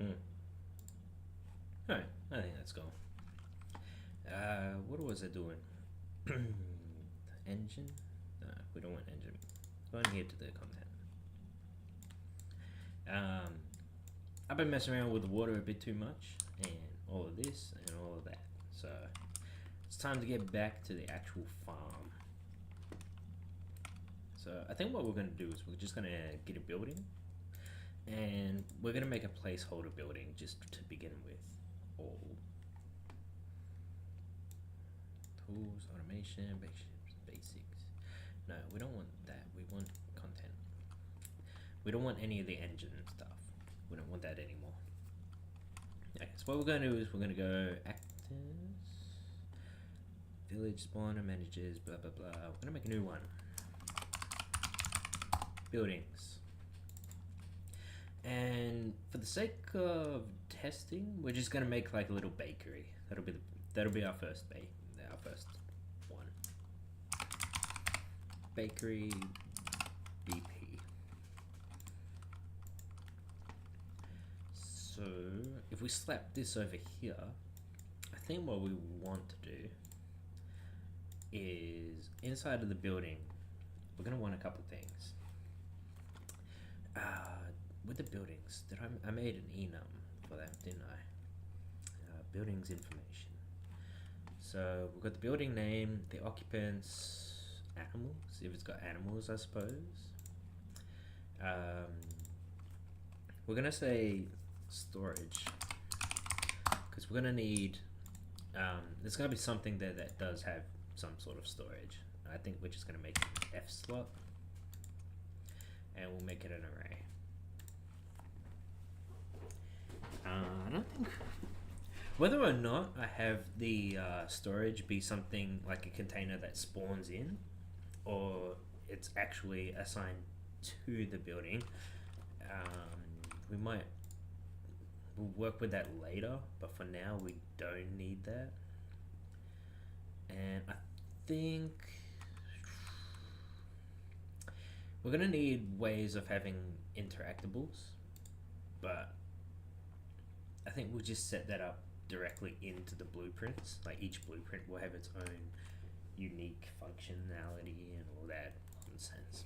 Alright, I think that's cool. What was I doing? Engine? No, we don't want engine. Going here to the content. I've been messing around with the water a bit too much, and all of this and all of that. So it's time to get back to the actual farm. So I think what we're going to do is we're just going to get a building, and we're going to make a placeholder building just to begin with. All tools, automation, basics. No, we don't want that. We want content. We don't want any of the engine stuff. We don't want that anymore. Okay, so what we're going to do is we're going to go actors, village spawner, managers, blah blah blah. We're going to make a new one. Buildings. And for the sake of testing, we're just going to make like a little bakery. That'll be our first one. Bakery BP. So if we slap this over here, I think what we want to do is inside of the building, we're going to want a couple things. With the buildings, I made an enum for that, didn't I? Buildings information. So we've got the building name, the occupants, animals, if it's got animals, I suppose. We're gonna say storage, because we're gonna need, there's gonna be something there that does have some sort of storage. I think we're just gonna make it an F slot, and we'll make it an array. I don't think whether or not I have the storage be something like a container that spawns in, or it's actually assigned to the building. We'll work with that later, but for now we don't need that. And I think we're gonna need ways of having interactables, but I think we'll just set that up directly into the blueprints. Like each blueprint will have its own unique functionality and all that nonsense.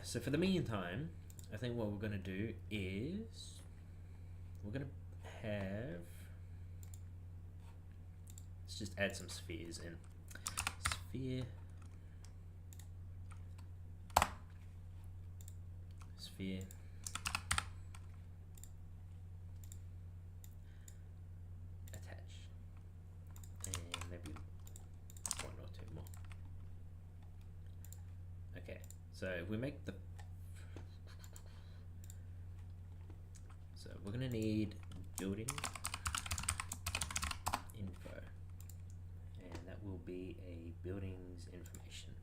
So for the meantime, I think what we're gonna do is we're gonna have, let's just add some spheres in. Sphere. Attach. And maybe one or two more. Okay, so if we make the, so we're gonna need building info, and that will be a buildings information.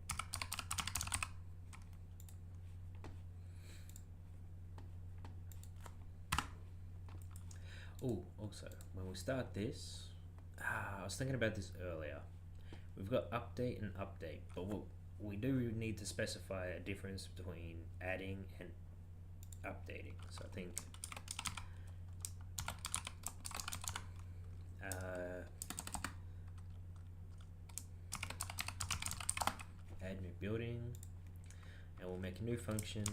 Oh, also, when we start this, I was thinking about this earlier. We've got update and update, but we do need to specify a difference between adding and updating. So I think add new building, and we'll make a new function.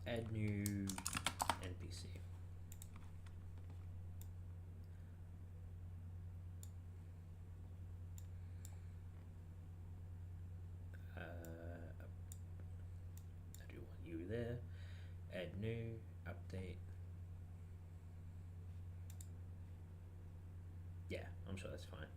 Add new NPC. I do want you there. Add new, update. Yeah, I'm sure that's fine.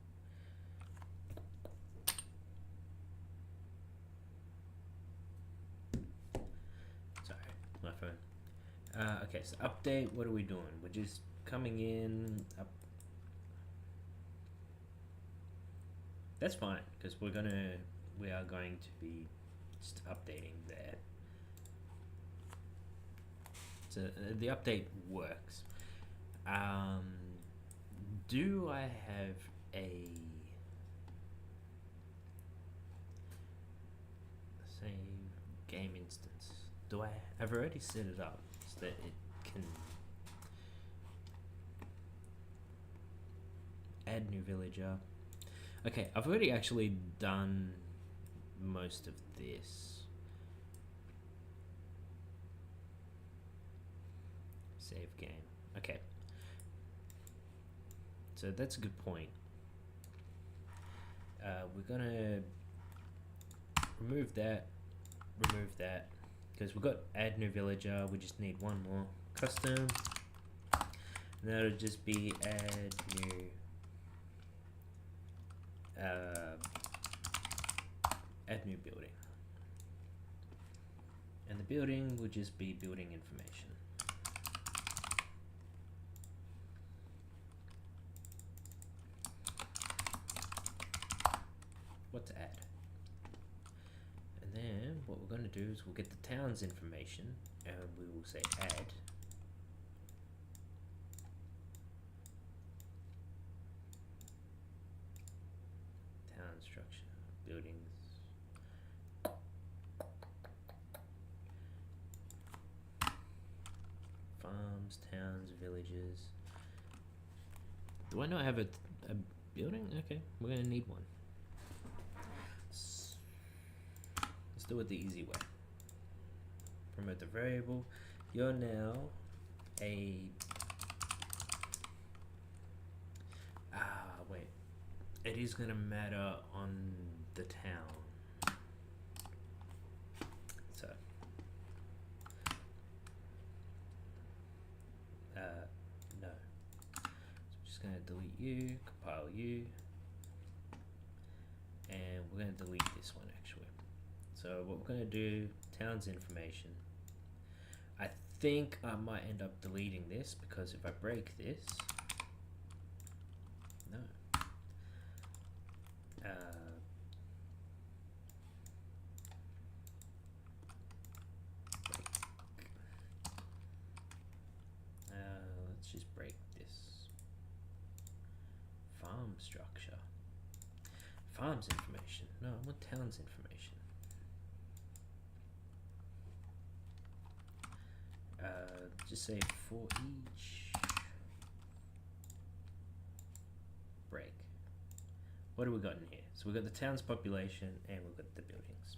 My phone. Okay, so update, what are we doing? We're just coming in up. That's fine, because we are going to be just updating there. So the update works. Do I have a I've already set it up so that it can add new villager. Okay, I've already actually done most of this. Save game. Okay. So that's a good point. We're gonna remove that, because we've got add new villager. We just need one more custom, and that'll just be add new building, and the building will just be building information. What to add? And then what we're going to do is we'll get the town's information, and we will say add. Town structure, buildings. Farms, towns, villages. Do I not have a building? Okay, we're going to need one. Let's do it the easy way. Promote the variable. You're now a... wait. It is going to matter on the town. So... no. So I'm just going to delete you, compile you, and we're going to delete this one actually. So what we're going to do, town's information. I think I might end up deleting this because if I break this, no. Let's just break this. Farm structure. Farms information. No, I want town's information. Just say for each break. What do we got in here? So we've got the town's population and we've got the buildings.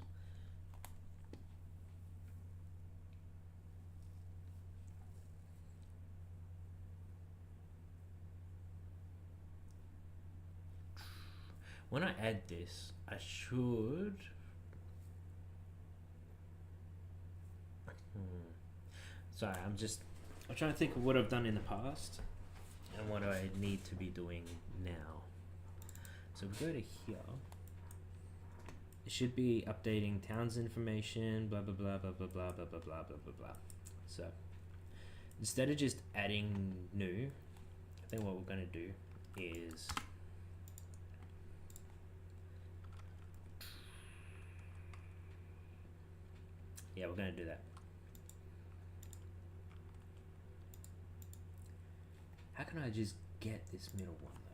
When I add this, I should... Sorry, I'm trying to think of what I've done in the past and what I need to be doing now. So we go to here. It should be updating town's information, blah blah blah blah blah blah blah blah blah blah blah blah. So instead of just adding new, I think what we're gonna do is we're gonna do that. How can I just get this middle one though?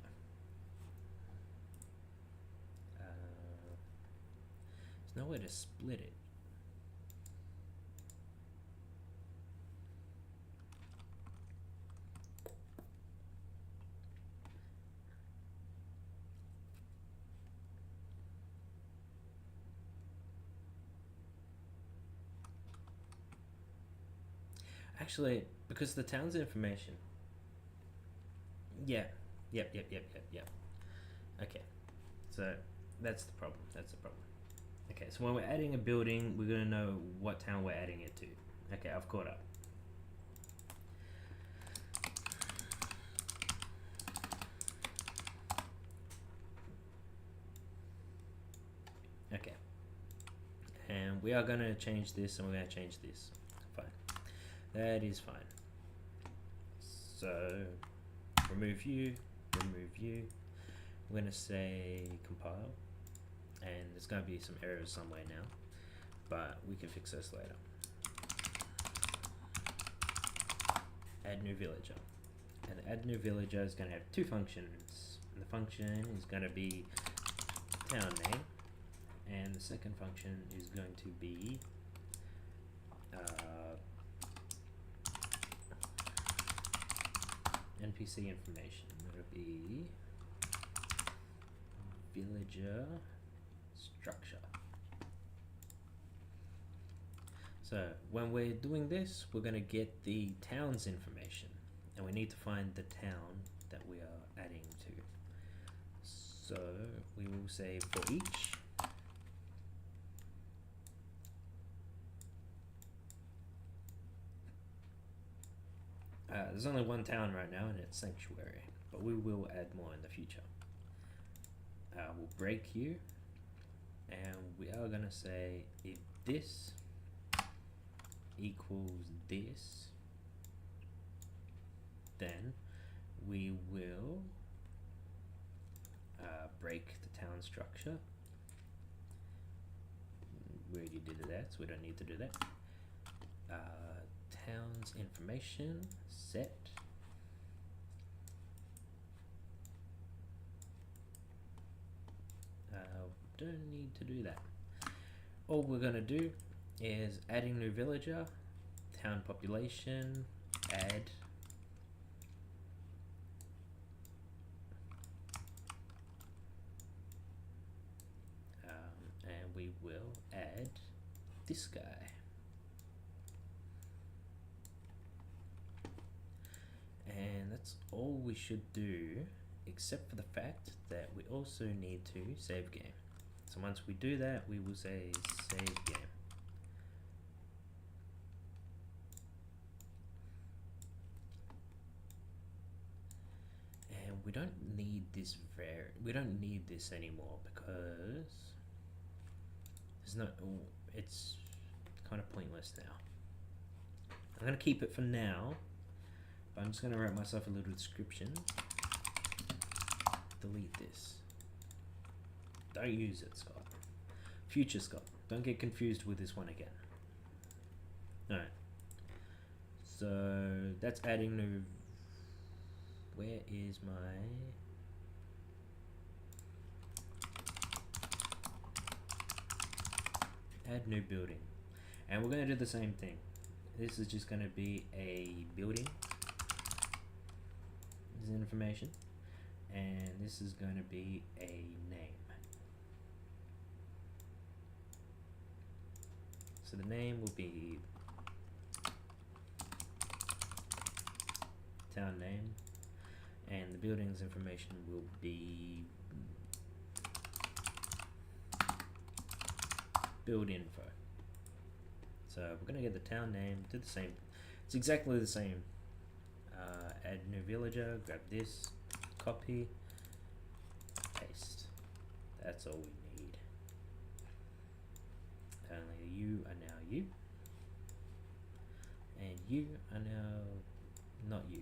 There's no way to split it. Actually, because the town's information. Yeah. Yep. Okay. So that's the problem. Okay, so when we're adding a building, we're gonna know what town we're adding it to. Okay, I've caught up. Okay. And we are gonna change this and we're gonna change this. Fine. That is fine. So remove you. We're gonna say compile, and there's gonna be some errors somewhere now, but we can fix those later. Add new villager, and the add new villager is gonna have two functions. And the function is gonna be town name, and the second function is going to be NPC information. It'll be villager structure. So when we're doing this, we're going to get the town's information, and we need to find the town that we are adding to. So we will say for each there's only one town right now, and it's Sanctuary, but we will add more in the future. We'll break you, and we are going to say if this equals this, then we will break the town structure. We already did that, so we don't need to do that. Town's information set. Don't need to do that. All we're gonna do is adding new villager, town population, add, and we will add this guy. And that's all we should do, except for the fact that we also need to save game. So once we do that, we will say save game. And we don't need this anymore because there's no, it's kind of pointless now. I'm gonna keep it for now, but I'm just gonna write myself a little description. Delete this. Don't use it, Scott. Future Scott. Don't get confused with this one again. Alright. So that's adding new. Where is my add new building? And we're going to do the same thing. This is just going to be a building. This is information. And this is going to be a name. So the name will be town name, and the building's information will be build info. So we're going to get the town name, do the same. It's exactly the same. Add new villager, grab this, copy, paste. That's all we need. Only you are now you, and you are now not you,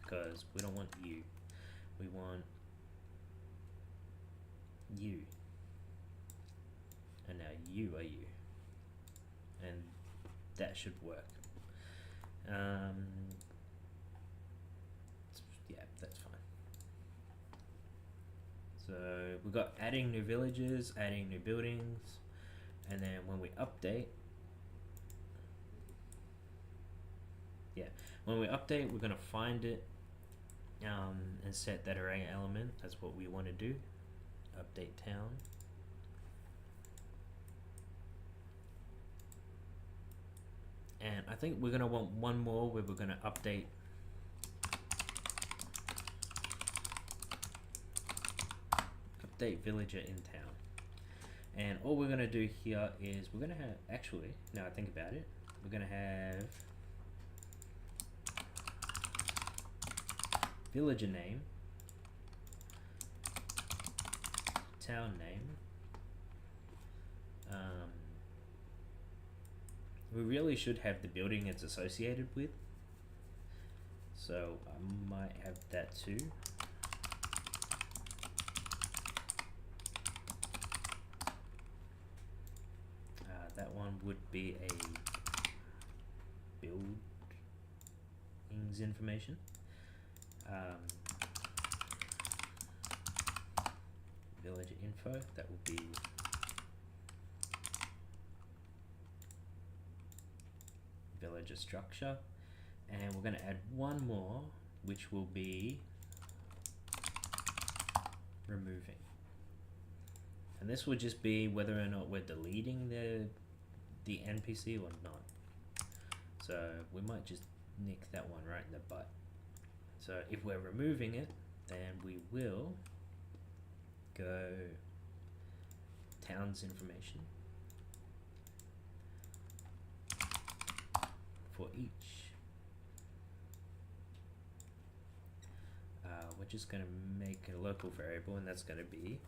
because we don't want you, we want you, and now you are you, and that should work. Yeah, that's fine. So we've got adding new villages, adding new buildings, and then when we update, when we update, we're going to find it and set that array element. That's what we want to do. Update town. And I think we're going to want one more where we're going to update villager in town. And all we're going to do here is we're going to have, actually, now I think about it, we're going to have villager name, town name. We really should have the building it's associated with, so I might have that too. That one would be a buildings information. Villager info, that will be villager structure, and we're going to add one more, which will be removing. And this will just be whether or not we're deleting the NPC or not. So we might just nick that one right in the butt. So if we're removing it, then we will go towns information for each. We're just going to make a local variable, and that's going to be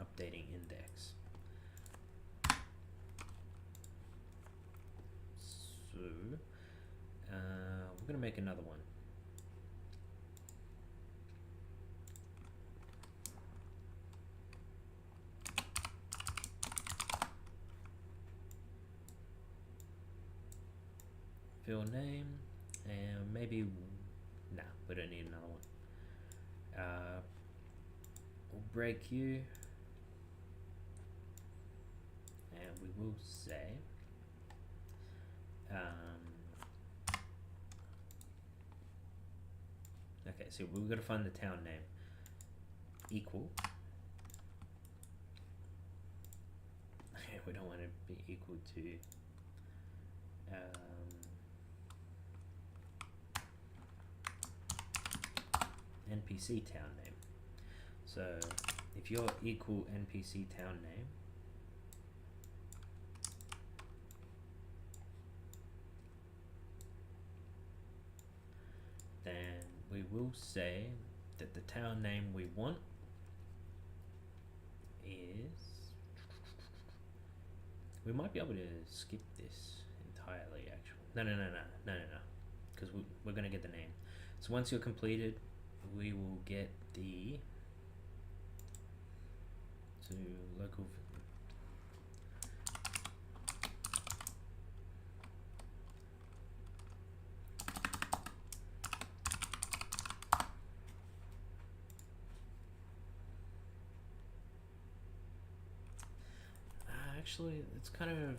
updating index. So we're going to make another one. Fill name, and maybe, nah, we don't need another one. We'll break you, and we will say, okay, so we've got to find the town name equal. We don't want to be equal to NPC town name. So if you're equal NPC town name, then we will say that the town name we want is, we might be able to skip this entirely actually. No, because we're going to get the name. So once you're completed, we will get the local actually it's kind of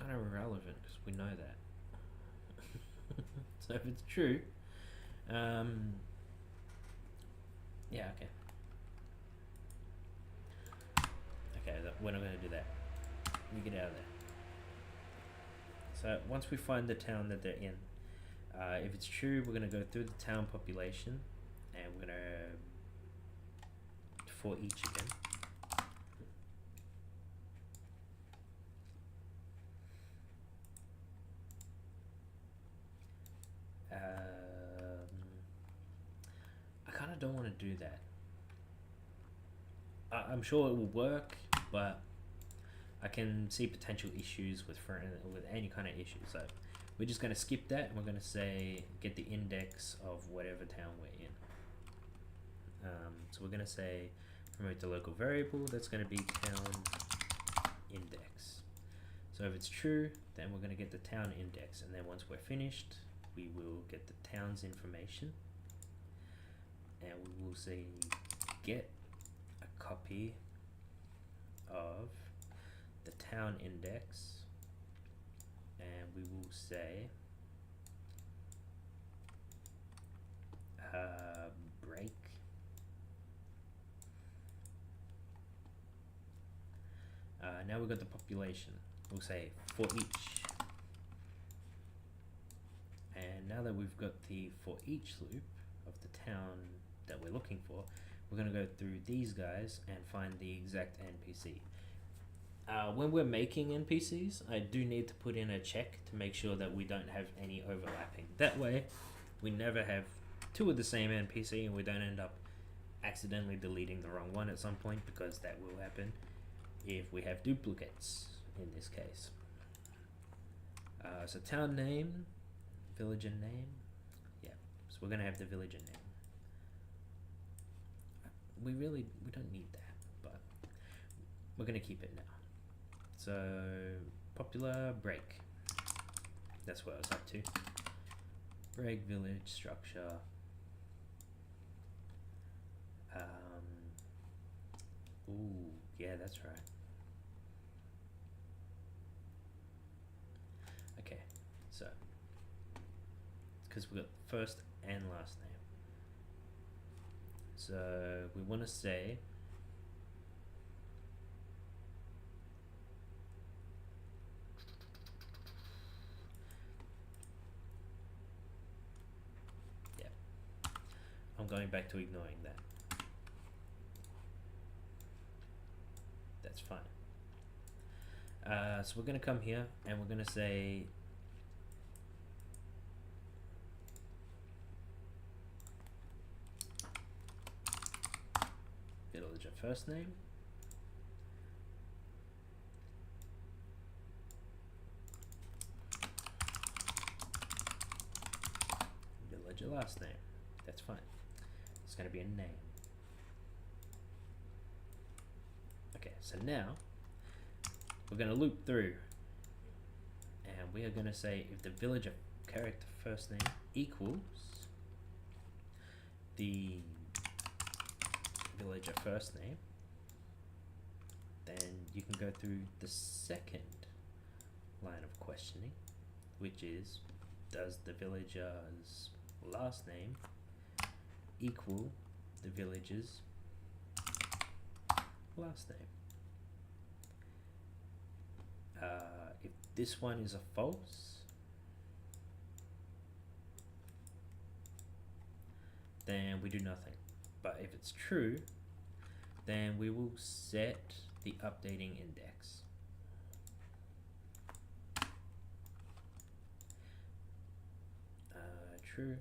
irrelevant because we know that. So if it's true, yeah, okay. Okay, we're not going to do that. We get out of there. So once we find the town that they're in, if it's true, we're going to go through the town population, and we're going to for each again. I kind of don't want to do that. I'm sure it will work, but I can see potential issues with any kind of issue. So we're just going to skip that, and we're going to say get the index of whatever town we're in. So we're going to say promote the local variable. That's going to be town index. So if it's true, then we're going to get the town index, and then once we're finished, we will get the town's information, and we will say get a copy of the town index, and we will say break now we've got the population. We'll say for each, and now that we've got the for each loop of the town that we're looking for, we're going to go through these guys and find the exact NPC. When we're making NPCs, I do need to put in a check to make sure that we don't have any overlapping. That way, we never have two of the same NPC, and we don't end up accidentally deleting the wrong one at some point, because that will happen if we have duplicates in this case. So town name, villager name, yeah, so we're going to have the villager name. We don't need that, but we're going to keep it now. So popular break, that's what I was up to. Break village structure, Ooh, yeah, that's right. Okay, so because we got first and last name. So we want to say yeah. I'm going back to ignoring that. That's fine. So we're gonna come here and we're gonna say villager first name, villager last name. That's fine. It's gonna be a name. Okay, so now we're gonna loop through and we are gonna say if the villager character first name equals the villager first name, then you can go through the second line of questioning, which is does the villager's last name equal the villager's last name? If this one is a false, then we do nothing. But if it's true, then we will set the updating index. True,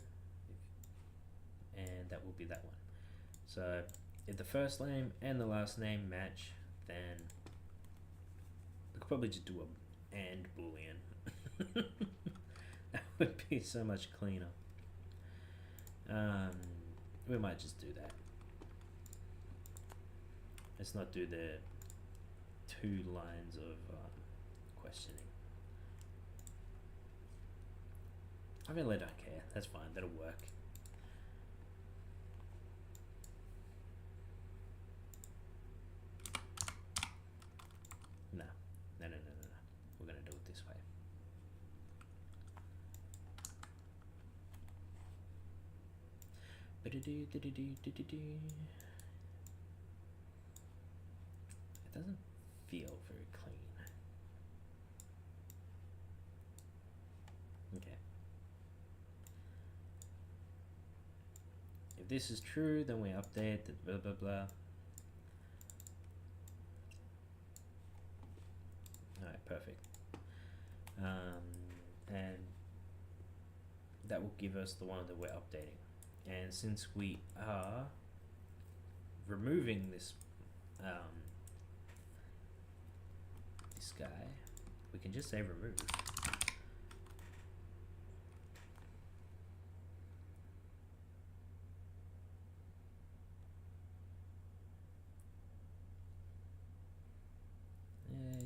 and that will be that one. So if the first name and the last name match, then we could probably just do a and boolean. That would be so much cleaner. We might just do that. Let's not do the 2 lines of questioning. I really don't care. That's fine. That'll work. No. We're gonna do it this way. It doesn't feel very clean. Okay. If this is true, then we update the blah blah blah. Alright, perfect. And that will give us the one that we're updating. And since we are removing this this guy, we can just say remove.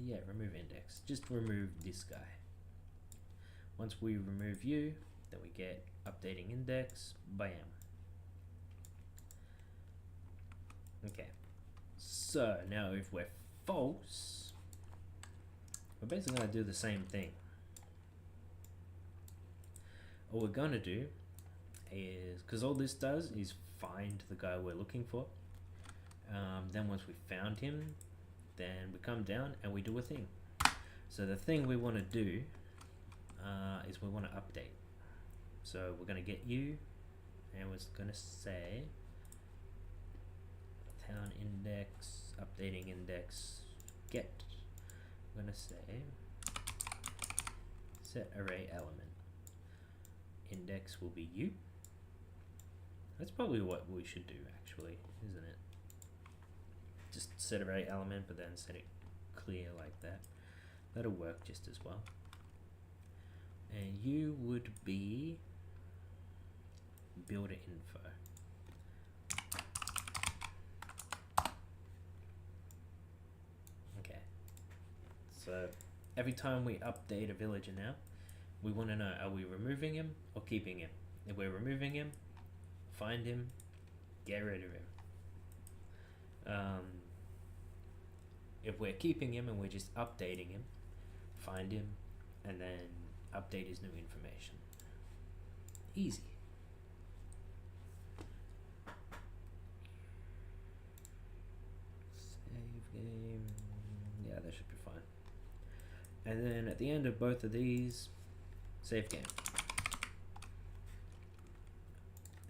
Yeah, remove index. Just remove this guy. Once we remove you, then we get updating index, bam. Okay, so now if we're false, we're basically going to do the same thing. All we're going to do is, because all this does is find the guy we're looking for. Then once we found him, then we come down and we do a thing. So the thing we want to do is we want to update. So we're going to get you, and we're going to say town index, updating index, get. I'm going to say set array element. Index will be you. That's probably what we should do actually, isn't it? Just set array element, but then set it clear like that. That'll work just as well. And you would be builder info. Okay. So every time we update a villager now, we want to know, are we removing him or keeping him? If we're removing him, find him, get rid of him. If we're keeping him and we're just updating him, find him, and then update his new information. Easy. Save game. Yeah, that should be fine. And then at the end of both of these, save game.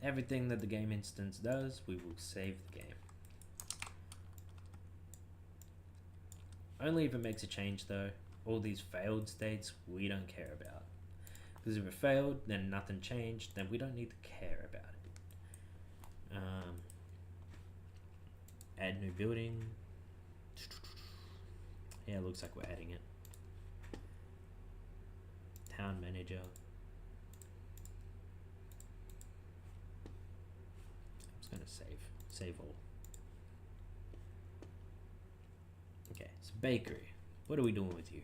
Everything that the game instance does, we will save the game. Only if it makes a change though. All these failed states, we don't care about. Because if it failed, then nothing changed, then we don't need to care about it. Add new building. Yeah, it looks like we're adding it. Town manager. I'm just gonna save all. Okay, so bakery. What are we doing with you?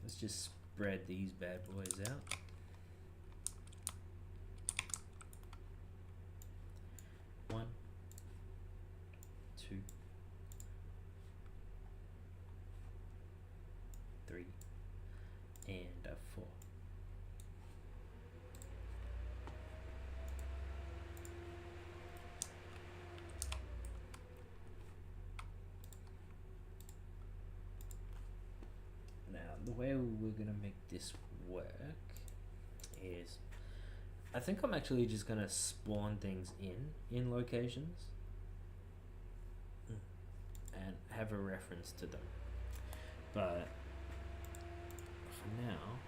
Let's just spread these bad boys out. One, two, three, and a 4. Now, the way we're gonna make this work is, I think I'm actually just gonna spawn things in locations and have a reference to them. But for now,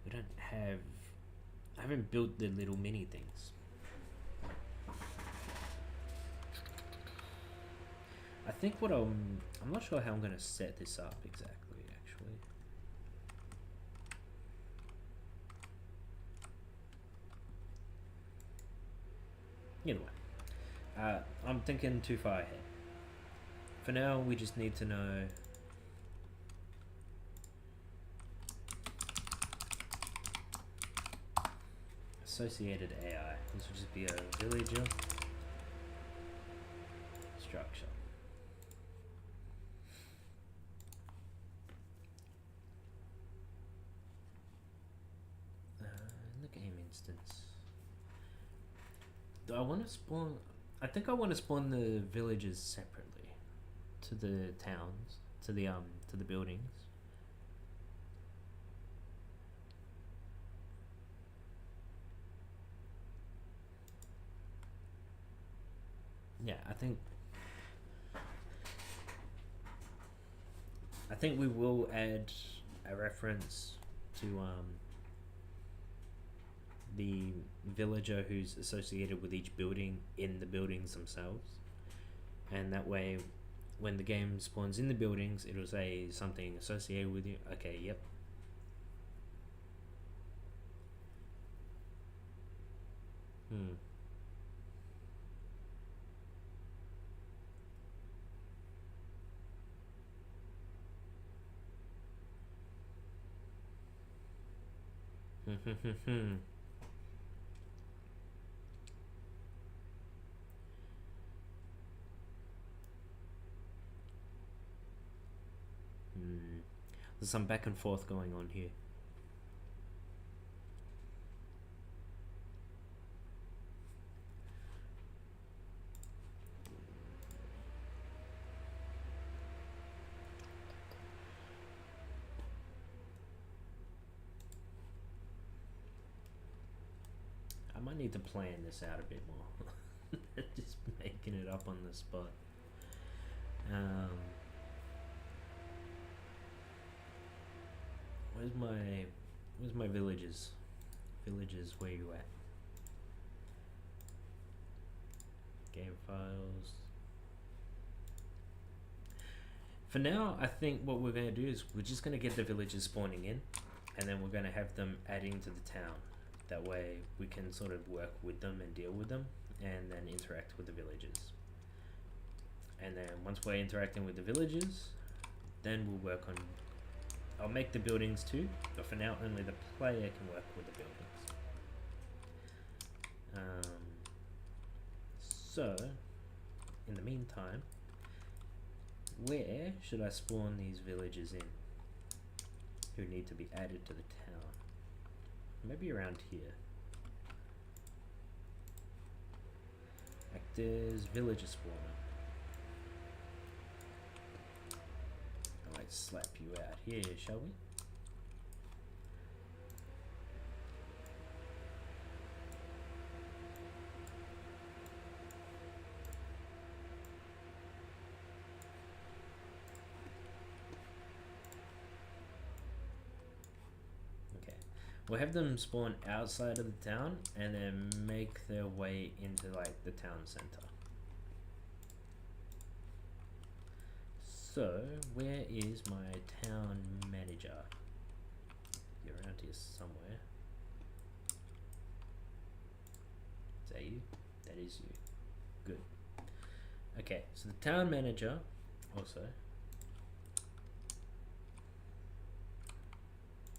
we don't have, I haven't built the little mini things. I think what I'm not sure how I'm gonna set this up exactly, actually. Either way, I'm thinking too far ahead. For now, we just need to know associated AI. This would just be a villager structure. Instance. Do I want to spawn? I think I want to spawn the villages separately to the towns, to the buildings. Yeah, I think we will add a reference to the villager who's associated with each building in the buildings themselves, and that way when the game spawns in the buildings it'll say something associated with you. Okay, yep. There's some back and forth going on here. I might need to plan this out a bit more. Just making it up on the spot. Where's my villages? Villages, where you at? Game files. For now, I think what we're going to do is we're just going to get the villagers spawning in, and then we're going to have them adding to the town. That way we can sort of work with them and deal with them, and then interact with the villagers. And then once we're interacting with the villagers, then we'll work on I'll make the buildings too, but for now only the player can work with the buildings. So, in the meantime, where should I spawn these villagers in who need to be added to the town? Maybe around here. Actors, villager spawner. I might slap you out here, shall we? We'll have them spawn outside of the town and then make their way into like the town center. So, where is my town manager? You're around here somewhere. Is that you? That is you. Good. Okay, so the town manager also.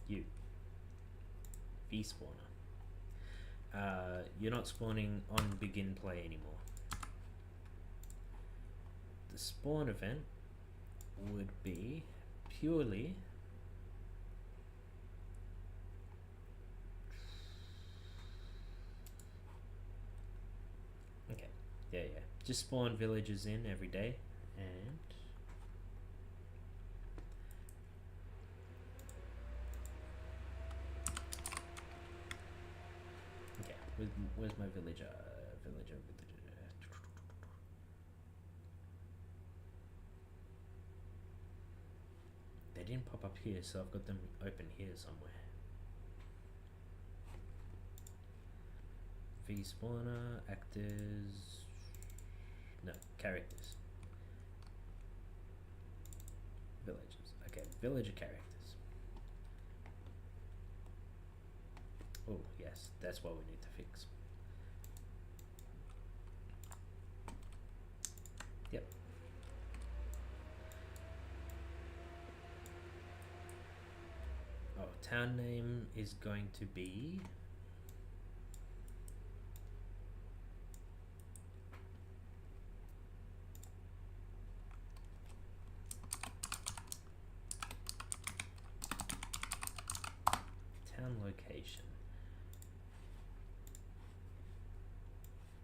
You. V-spawner. You're not spawning on begin play anymore. The spawn event would be purely okay. Yeah. Just spawn villagers in every day and where's my villager? Villager. They didn't pop up here, so I've got them open here somewhere. V spawner, actors, no, characters. Villagers. Okay, villager characters. Oh, yes, that's what we need to fix. Yep. Oh, town name is going to be town location.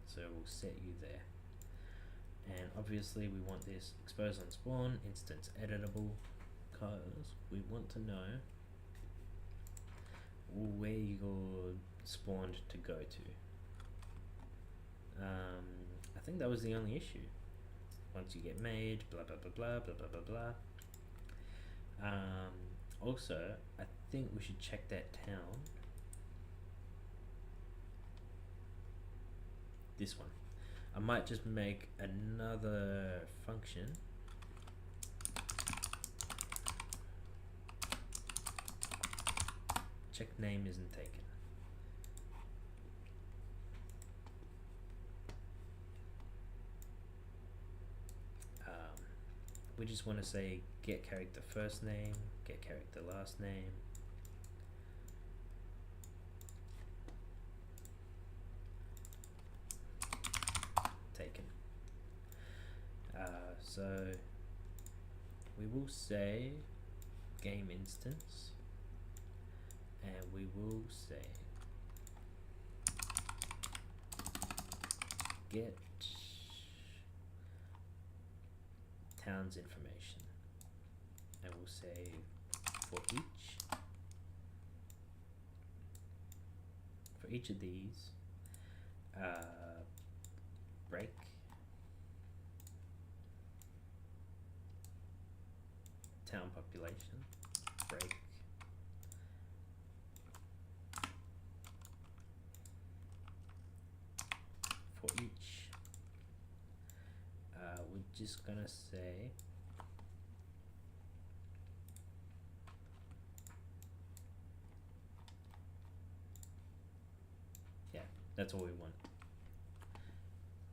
So we'll set you there. And obviously we want this expose on spawn, instance editable, because we want to know where you're spawned to go to. I think that was the only issue. Once you get made, blah blah blah blah blah blah blah blah. Also, I think we should check that town. This one. I might just make another function. Check name isn't taken. We just want to say get character first name, get character last name. Taken. So we will say game instance, and we will say get town's information, and we'll say for each of these break town population, break for each. We're just gonna say yeah, that's all we want.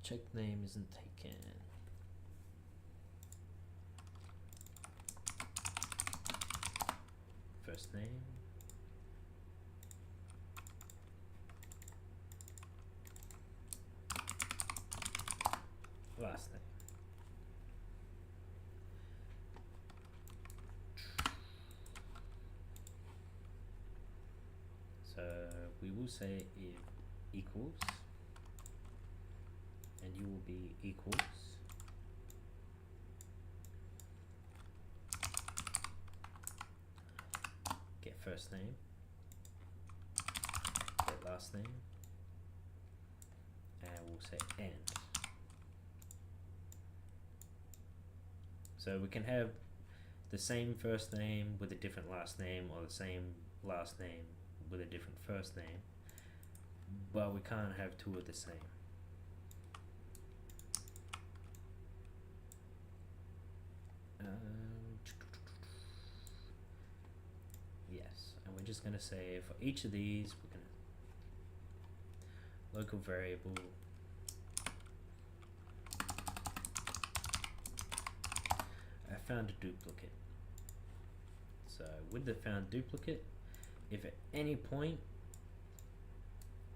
Check name isn't taken. first name, last name. So we will say if equals, and you will be equals get first name, get last name, and we'll say and. So we can have the same first name with a different last name, or the same last name with a different first name, but we can't have two of the same. Yes, and we're just going to say for each of these, we're going to local variable I found a duplicate. So with the found duplicate, if at any point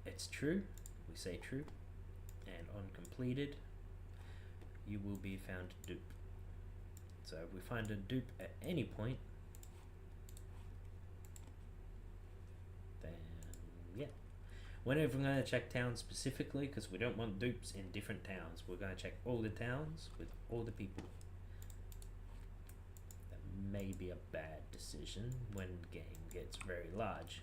it's true, we say true, and on completed, you will be found dupe. So if we find a dupe at any point, then yeah. Whenever we're going to check towns specifically, because we don't want dupes in different towns, we're going to check all the towns with all the people. That may be a bad decision when the game gets very large,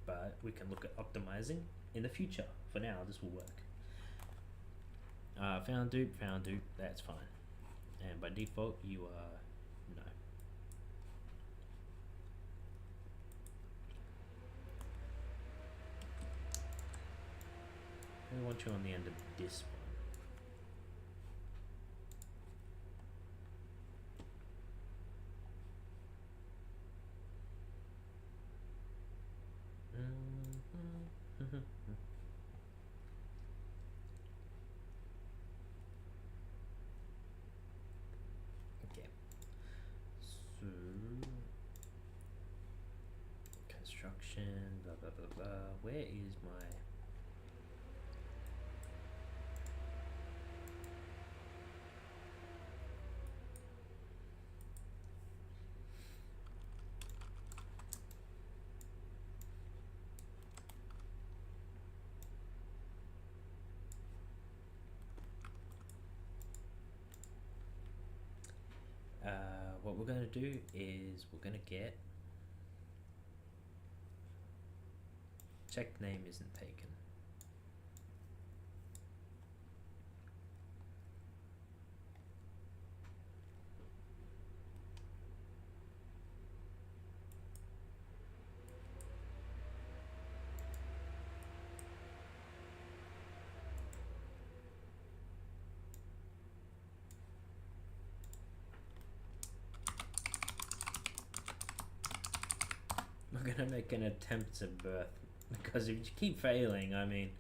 but we can look at optimizing in the future. For now, this will work. Found dupe, that's fine. And by default, you are no. I want you on the end of this one. Okay. So construction, blah blah blah blah. Where is my what we're going to do is we're going to get check name isn't taken. We're gonna make an attempt at birth, because if you keep failing, I mean,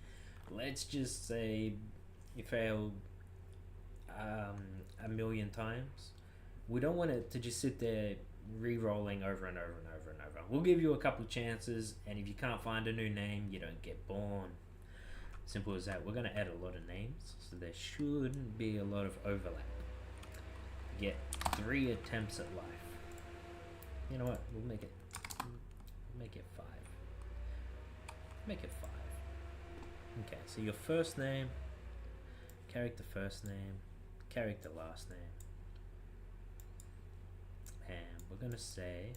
let's just say you failed a million times. We don't want it to just sit there re-rolling over and over and over and over. We'll give you a couple chances, and if you can't find a new name, you don't get born. Simple as that. We're gonna add a lot of names, so there shouldn't be a lot of overlap. Get 3 attempts at life. You know what? We'll make it 5. Make it 5. Okay, so your first name, character first name, character last name, and we're gonna say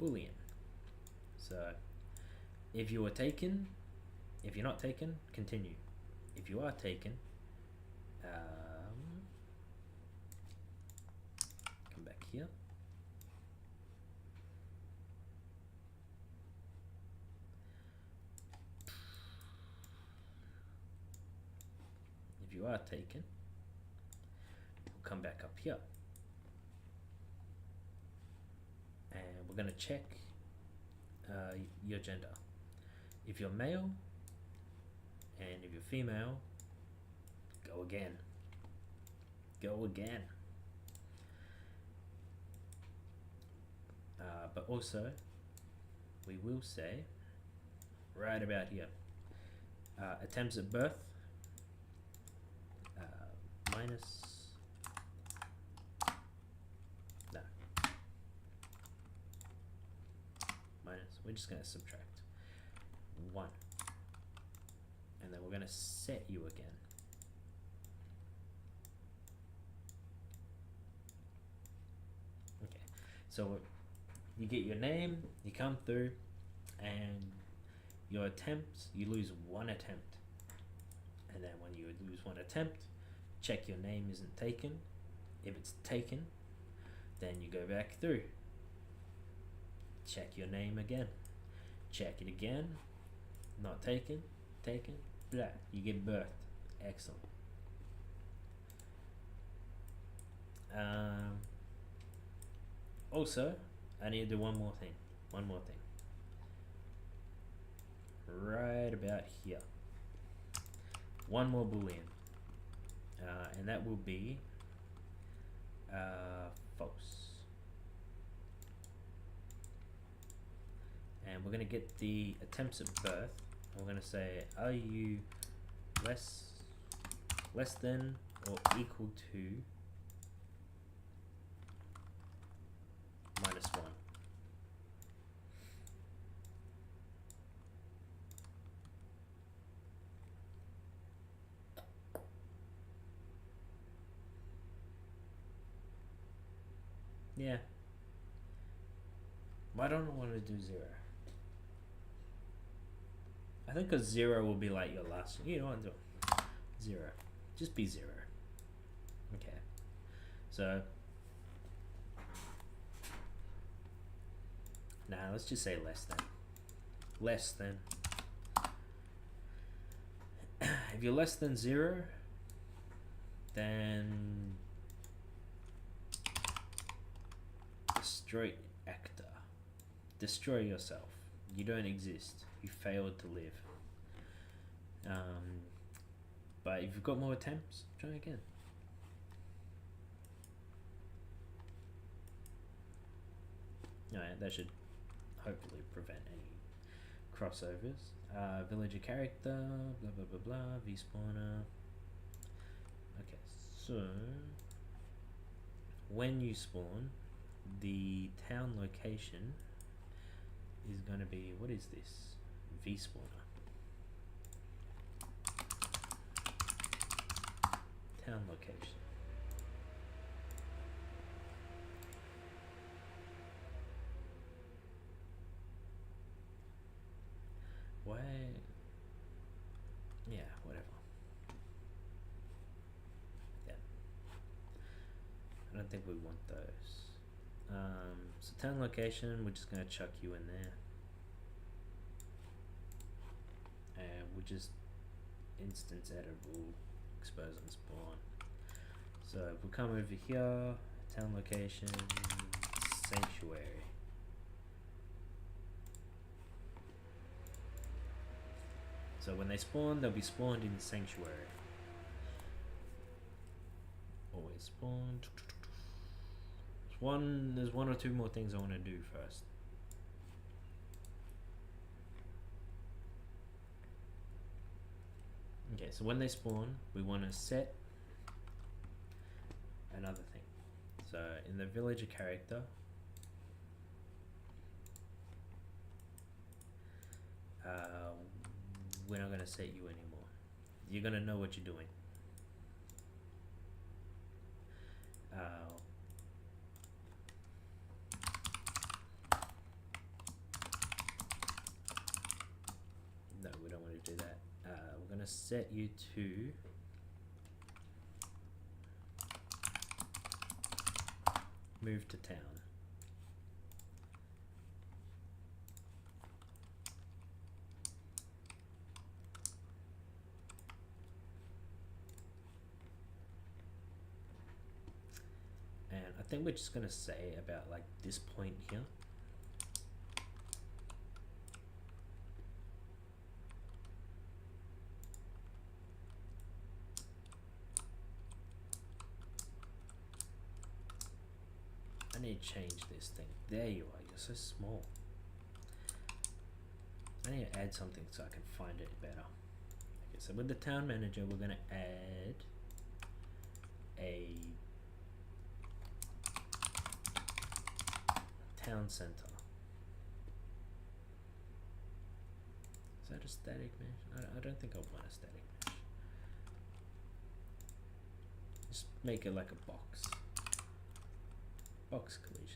Boolean. So if you are taken, if you're not taken, continue. If you are taken, come back here. If you are taken, we'll come back up here. And we're going to check your gender. If you're male and if you're female, go again. Go again. But also we will say right about here, attempts at birth minus, no, minus, we're just going to subtract 1, and then we're going to set you again. Okay, so you get your name, you come through, and your attempts, you lose 1 attempt. And then when you lose 1 attempt, check your name isn't taken. If it's taken, then you go back through. Check your name again. Check it again. Not taken, taken, blah. You get birthed. Excellent. Also, I need to do one more thing. Right about here. One more boolean. And that will be false. And we're going to get the attempts at birth. We're going to say, are you less than or equal to -1? Yeah. Why don't I want to do 0? I think because 0 will be like your last. You don't want to do 0. Just be 0. Okay. So now let's just say less than. Less than. If you're less than 0, then destroy actor. Destroy yourself. You don't exist. You failed to live. But if you've got more attempts, try again. Alright, that should hopefully prevent any crossovers. Villager character, blah blah blah blah, v-spawner. Okay, so when you spawn, the town location is going to be, what is this? V-spawner. Town location. Why? Yeah, whatever. Yeah. I don't think we want those. So town location, we're just going to chuck you in there. And we'll just instance editable, expose and spawn. So if we come over here, town location, sanctuary. So when they spawn, they'll be spawned in sanctuary. Always spawn. There's one or two more things I want to do first. Okay, so when they spawn, we want to set another thing. So in the villager character, we're not going to set you anymore. You're going to know what you're doing. No, we don't want to do that. We're going to set you to move to town. And I think we're just going to say about like this point here. I need to change this thing. There you are. You're so small. I need to add something so I can find it better. Okay, so with the town manager, we're gonna add a town center. Is that a static mesh? I don't think I want a static mesh. Just make it like a box. Box collision.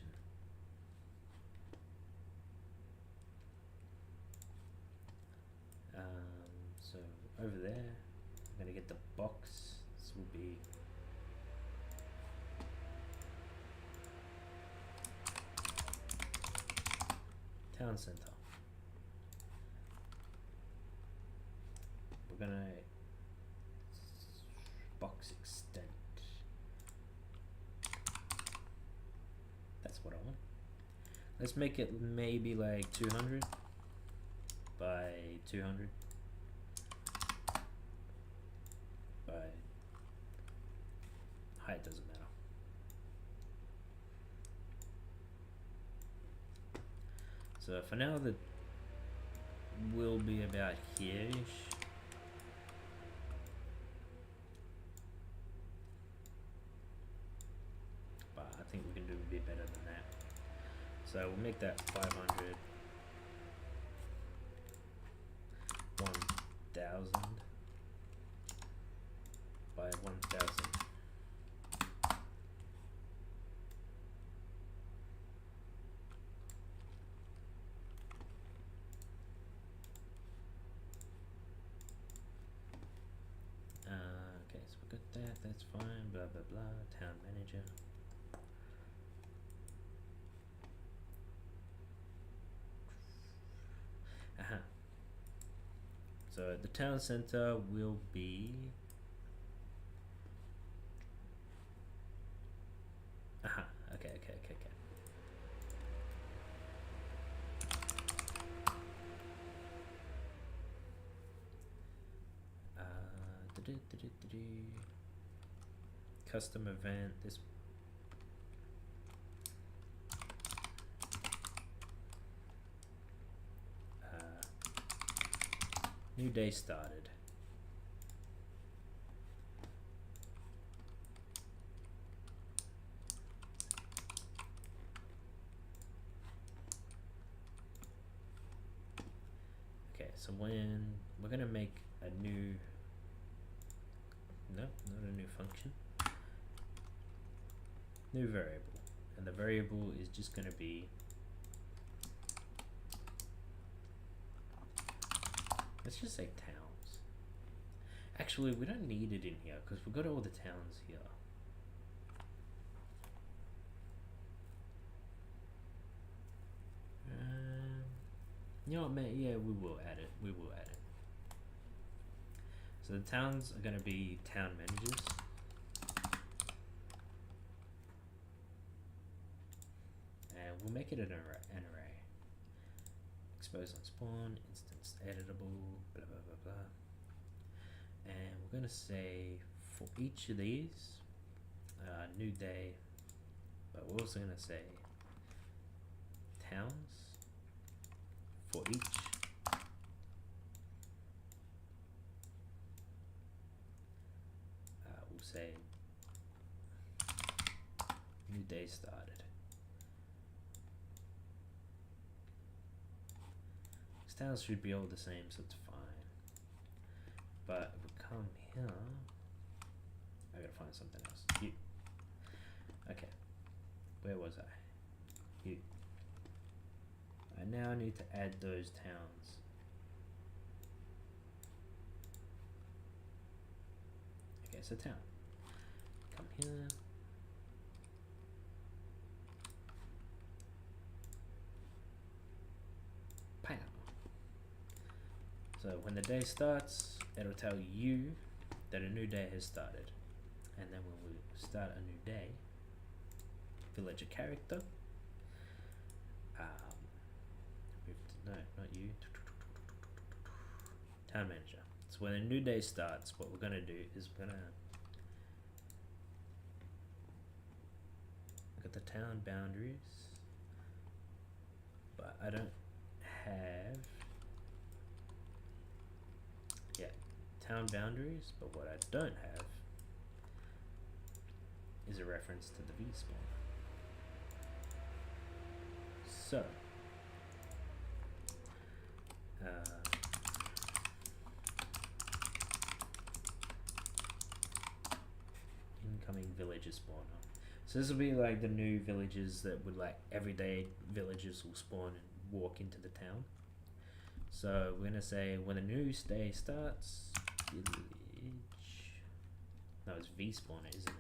So over there, I'm gonna get the box. This will be town center. We're gonna box extent. That's what I want. Let's make it maybe like 200 by 200 by height doesn't matter. So for now that will be about here-ish. But I think we can do a bit better than that. So we'll make that 500, 1000 by 1000. Okay, so we got that, that's fine, blah blah blah, town manager. So the town center will be okay. Custom event, this new day started. Okay, so when we're gonna make a new, no, not a new function, new variable, and the variable is just gonna be, let's just say towns. Actually, we don't need it in here because we've got all the towns here. You know what, man? Yeah, we will add it. We will add it. So the towns are going to be town managers. And we'll make it an array. Expose on spawn, instance editable, blah blah blah blah. And we're going to say for each of these, new day, but we're also going to say towns for each. We'll say new day started. Styles should be all the same, so it's fine. But if we come here, I gotta find something else. You. Okay. Where was I? You. I now need to add those towns. Okay, so town. Come here. Pow. So when the day starts, it'll tell you that a new day has started. And then when we start a new day, villager character. No, not you. Town manager. So when a new day starts, what we're gonna do is we're gonna look at the town boundaries, but I don't have, yeah, town boundaries, but what I don't have is a reference to the V spawn. So, incoming villager spawner. So this will be like the new villages that would, like, everyday villagers will spawn and walk into the town. So we're gonna say when a new day starts, village. No, it's V spawner, isn't it?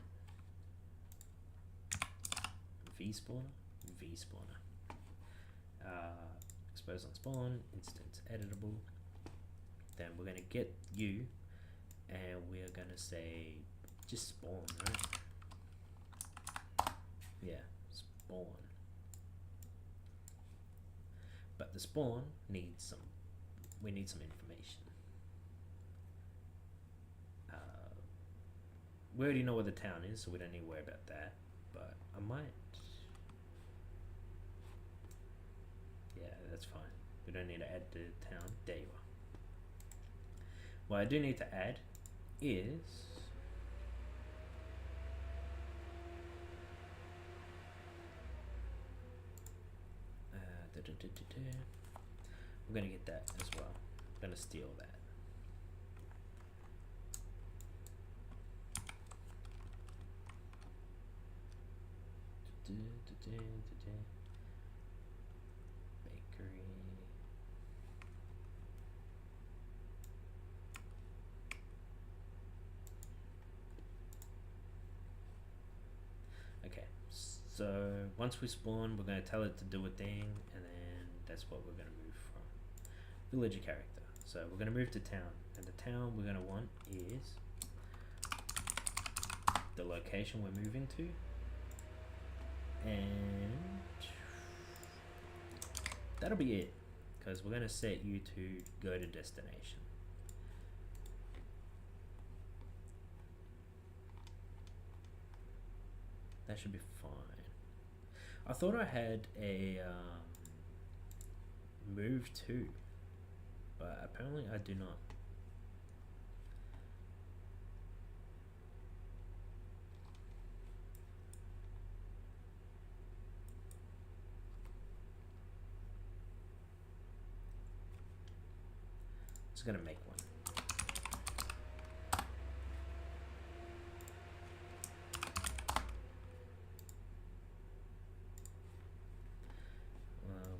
V spawner? V spawner. Expose on spawn, instance editable. Then we're gonna get you, and we're gonna say just spawn, right? Yeah, spawn. But the spawn needs some, we need some information. We already know where the town is, so we don't need to worry about that. But I might, yeah, that's fine. We don't need to add the town. There you are. What I do need to add is we're gonna get that as well. I'm gonna steal that. Bakery. Okay, so once we spawn, we're gonna tell it to do a thing, and then that's what we're gonna move from. Villager character. So we're gonna move to town, and the town we're gonna want is the location we're moving to, and that'll be it, because we're gonna set you to go to destination. That should be fine. I thought I had a move to, but apparently I do not. Just gonna make one.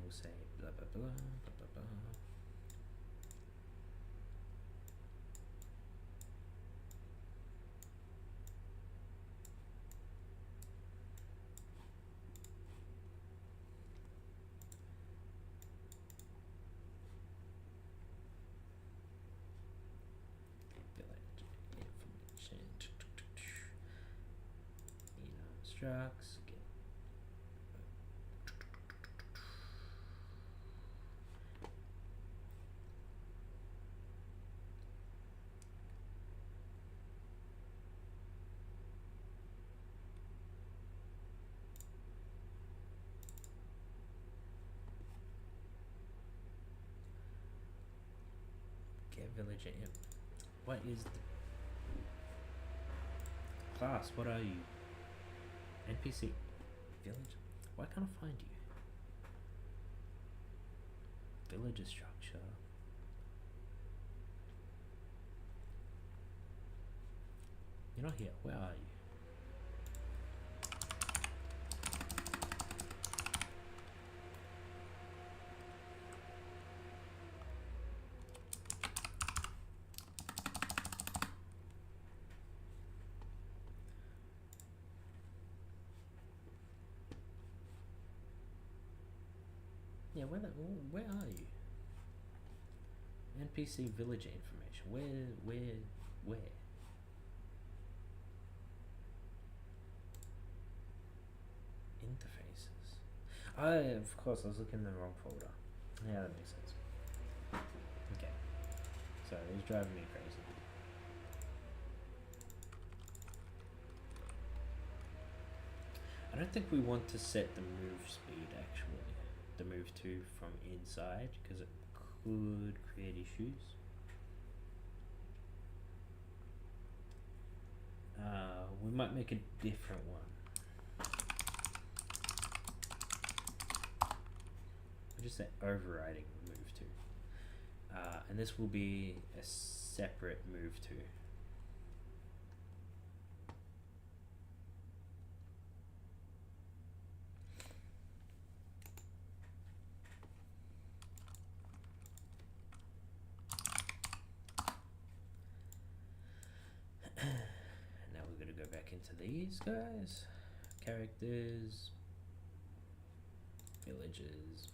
We'll say blah blah blah blah blah blah. Structs, get villager imp. What is the class? What are you? NPC. Village. Why can't I find you? Villager structure. You're not here. Where are you? Yeah, where are you? NPC villager information. Where? Interfaces. Of course, I was looking in the wrong folder. Yeah, that makes sense. Okay. So it was driving me crazy. I don't think we want to set the move speed actually, the move to from inside, because it could create issues. We might make a different one. We'll just say overriding move to. And this will be a separate move to. Now we're going to go back into these guys. Characters, villages,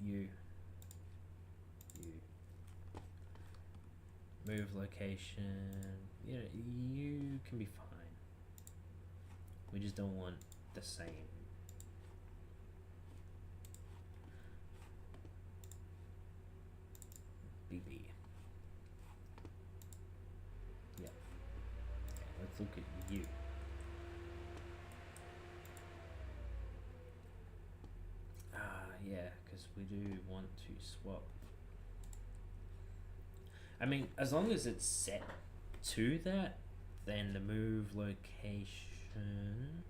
you, move location. Yeah, you can be fine. We just don't want the same. BB. Yeah. Okay, let's look at you. Yeah, because we do want to swap. I mean, as long as it's set to that, then the move location.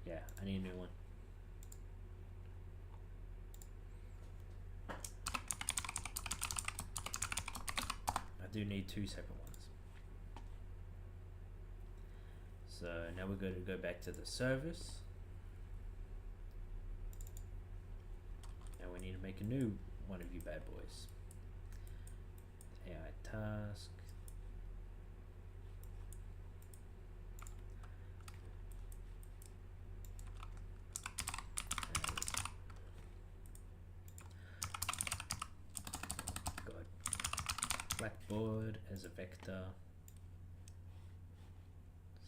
Yeah, I need a new one. I do need two separate ones. So now we're going to go back to the service. Now we need to make a new one of you bad boys. AI task. Got blackboard as a vector.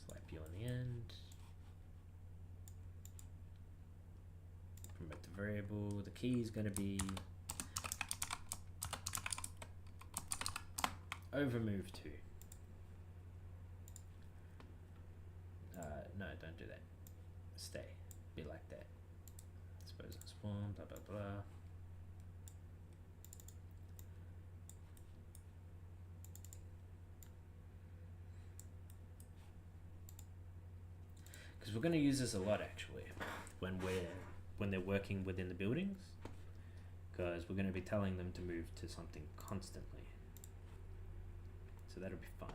Slap you on the end. Promote the variable. The key is going to be over move to. No, don't do that. Stay. Be like that. Suppose and spawn, blah, blah, blah. Because we're going to use this a lot actually when they're working within the buildings, because we're going to be telling them to move to something constantly. So that'll be fine.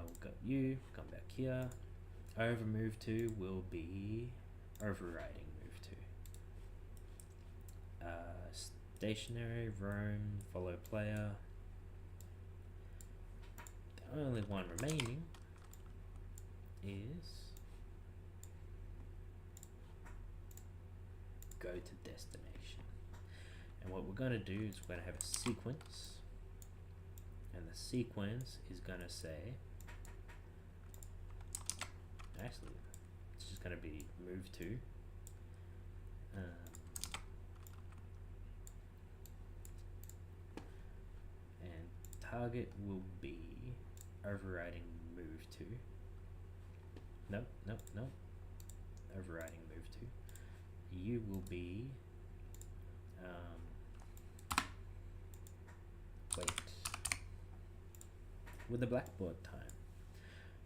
We've got you, come back here. Over move to will be overriding move to. Stationary, roam, follow player. The only one remaining is go to destination. And what we're going to do is we're going to have a sequence. And the sequence is going to say, actually, it's just going to be move to. And target will be overriding move to. Nope. Overriding move to. You will be wait with the blackboard time,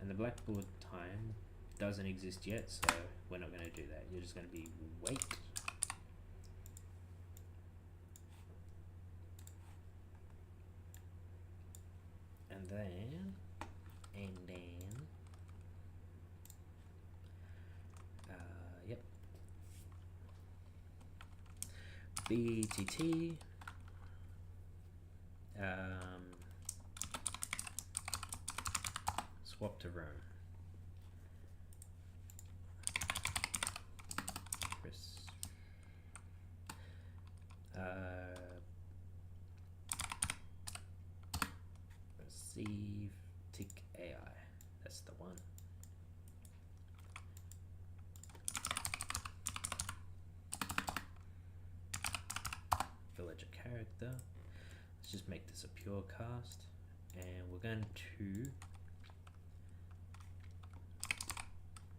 and the blackboard time doesn't exist yet, so we're not going to do that. You're just going to be wait. And then yep, BTT swap to roam. Receive tick AI. That's the one. Villager character. Let's just make this a pure cast. and we're going to,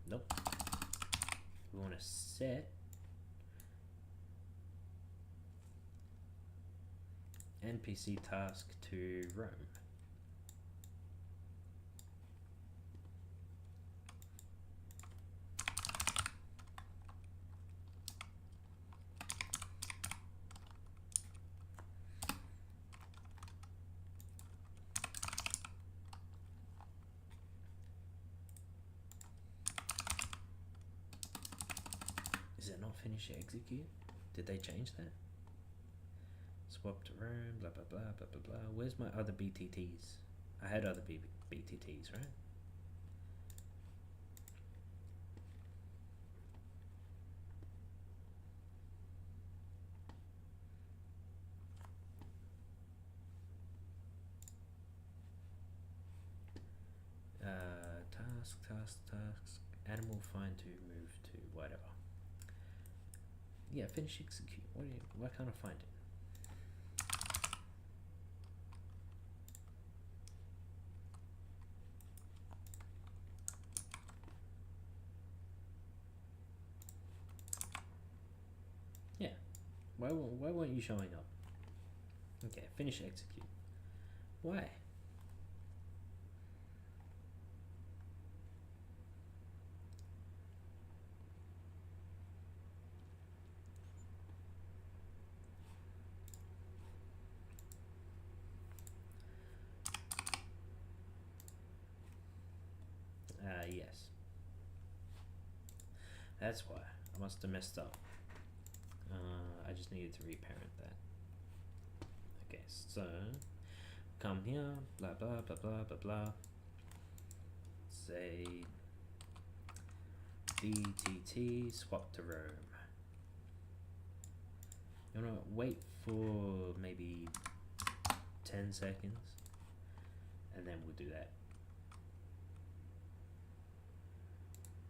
nope, we want to set NPC task to roam. Is it not finish execute? Did they change that? Swap to roam, blah blah blah blah blah blah. Where's my other BTTs? I had other BTTs, right? Task. Animal find to move to whatever. Yeah, finish execute. Why can't I find it? Yeah. Why weren't you showing up? Okay, finish execute. Why? Yes. That's why. I must have messed up. I just needed to reparent that. Okay, so come here, blah blah blah blah blah blah. Say BTT swap to roam. You wanna wait for maybe 10 seconds and then we'll do that.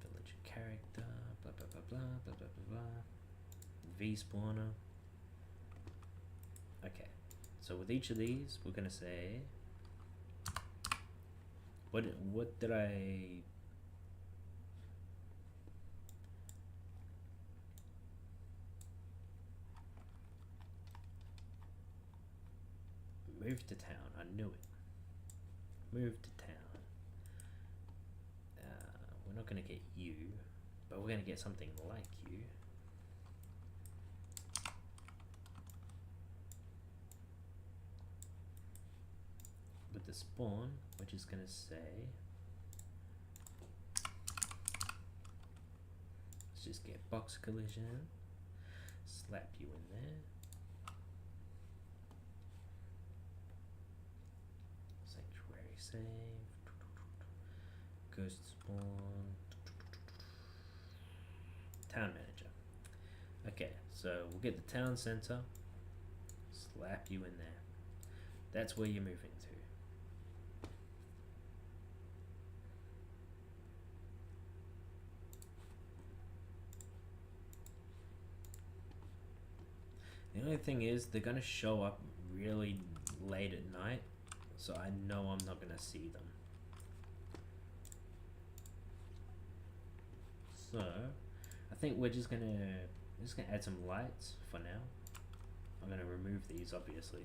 Village character, blah blah blah blah blah blah blah blah. V spawner. Okay, so with each of these we're gonna say what did I move to town? I knew it. Move to town. We're not gonna get you, but we're gonna get something like you. With the spawn, which is gonna say, let's just get box collision, slap you in there. Sanctuary save, ghost spawn, town manager. Okay, so we'll get the town center, slap you in there. That's where you're moving to. The only thing is, they're gonna show up really late at night, so I know I'm not gonna see them. So, I think we're just gonna add some lights for now. I'm gonna remove these, obviously,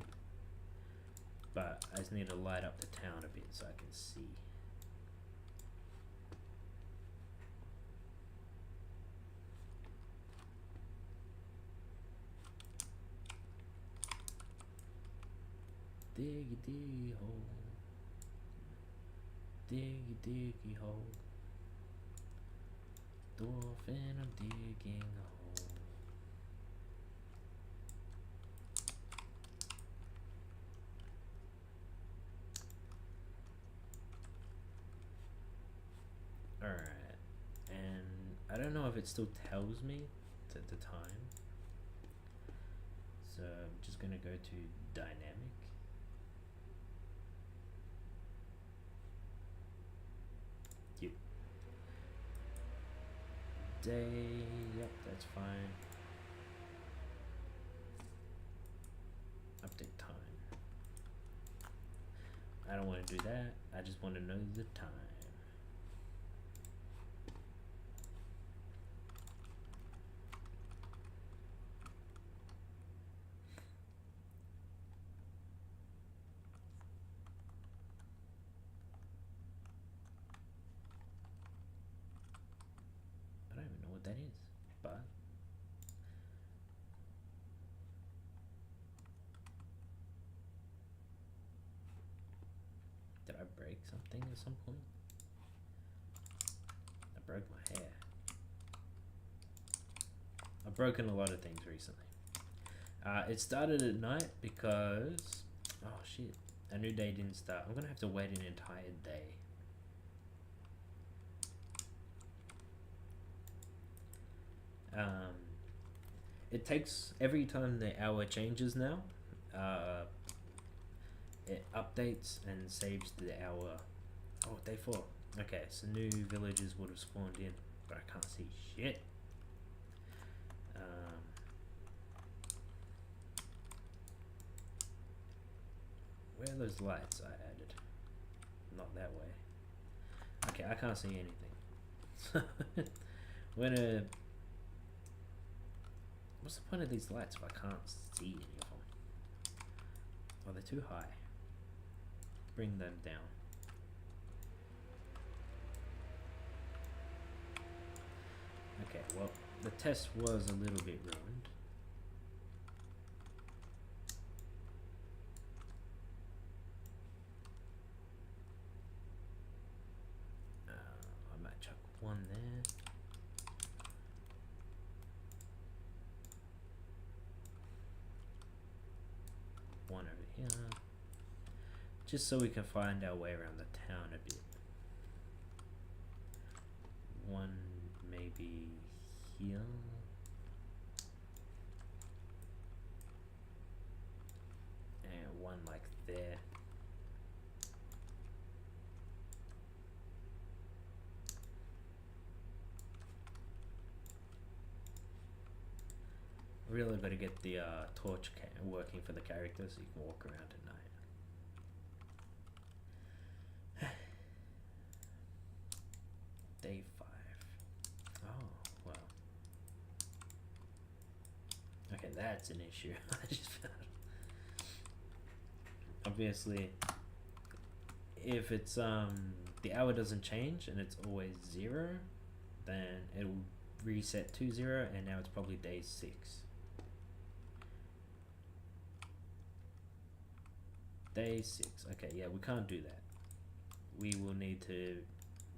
but I just need to light up the town a bit so I can see. Diggy diggy hole, diggy diggy hole, dwarf and I'm digging a hole. Alright, and I don't know if it still tells me the time, so I'm just gonna go to dynamic. Yep. Day, yep, that's fine. Update time. I I don't want to do that. I just want to know the time. I don't even know what that is, but did I break something at some point? I broke my hair. I've broken a lot of things recently. It started at night because, oh shit, a new day didn't start. I'm gonna have to wait an entire day. It takes, every time the hour changes now, it updates and saves the hour. Oh, day 4. Okay, so new villages would have spawned in, but I can't see shit. Where are those lights I added? Not that way. Okay, I can't see anything. When what's the point of these lights if I can't see any of them? Oh, they're too high. Bring them down. Okay, well, the test was a little bit ruined. I might chuck one there. One over here. Just so we can find our way around the town a bit. One maybe here. And one like there. Really got to get the torch working for the characters so you can walk around at night. Day 5. Oh, well. Okay, that's an issue. I just found. Obviously, if it's the hour doesn't change and it's always 0, then it will reset to 0, and now it's probably day 6. Day 6. Okay, yeah, we can't do that. We will need to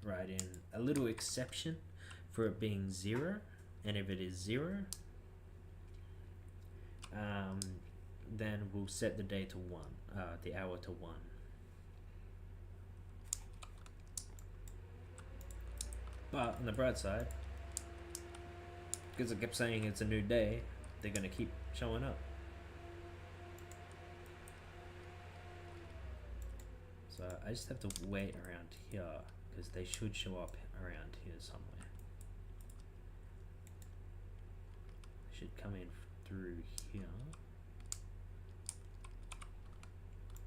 write in a little exception for it being 0, and if it is 0, then we'll set the day to 1, the hour to 1. But on the bright side, because I kept saying it's a new day, they're gonna keep showing up. So I just have to wait around here, because they should show up around here somewhere. They should come in through here.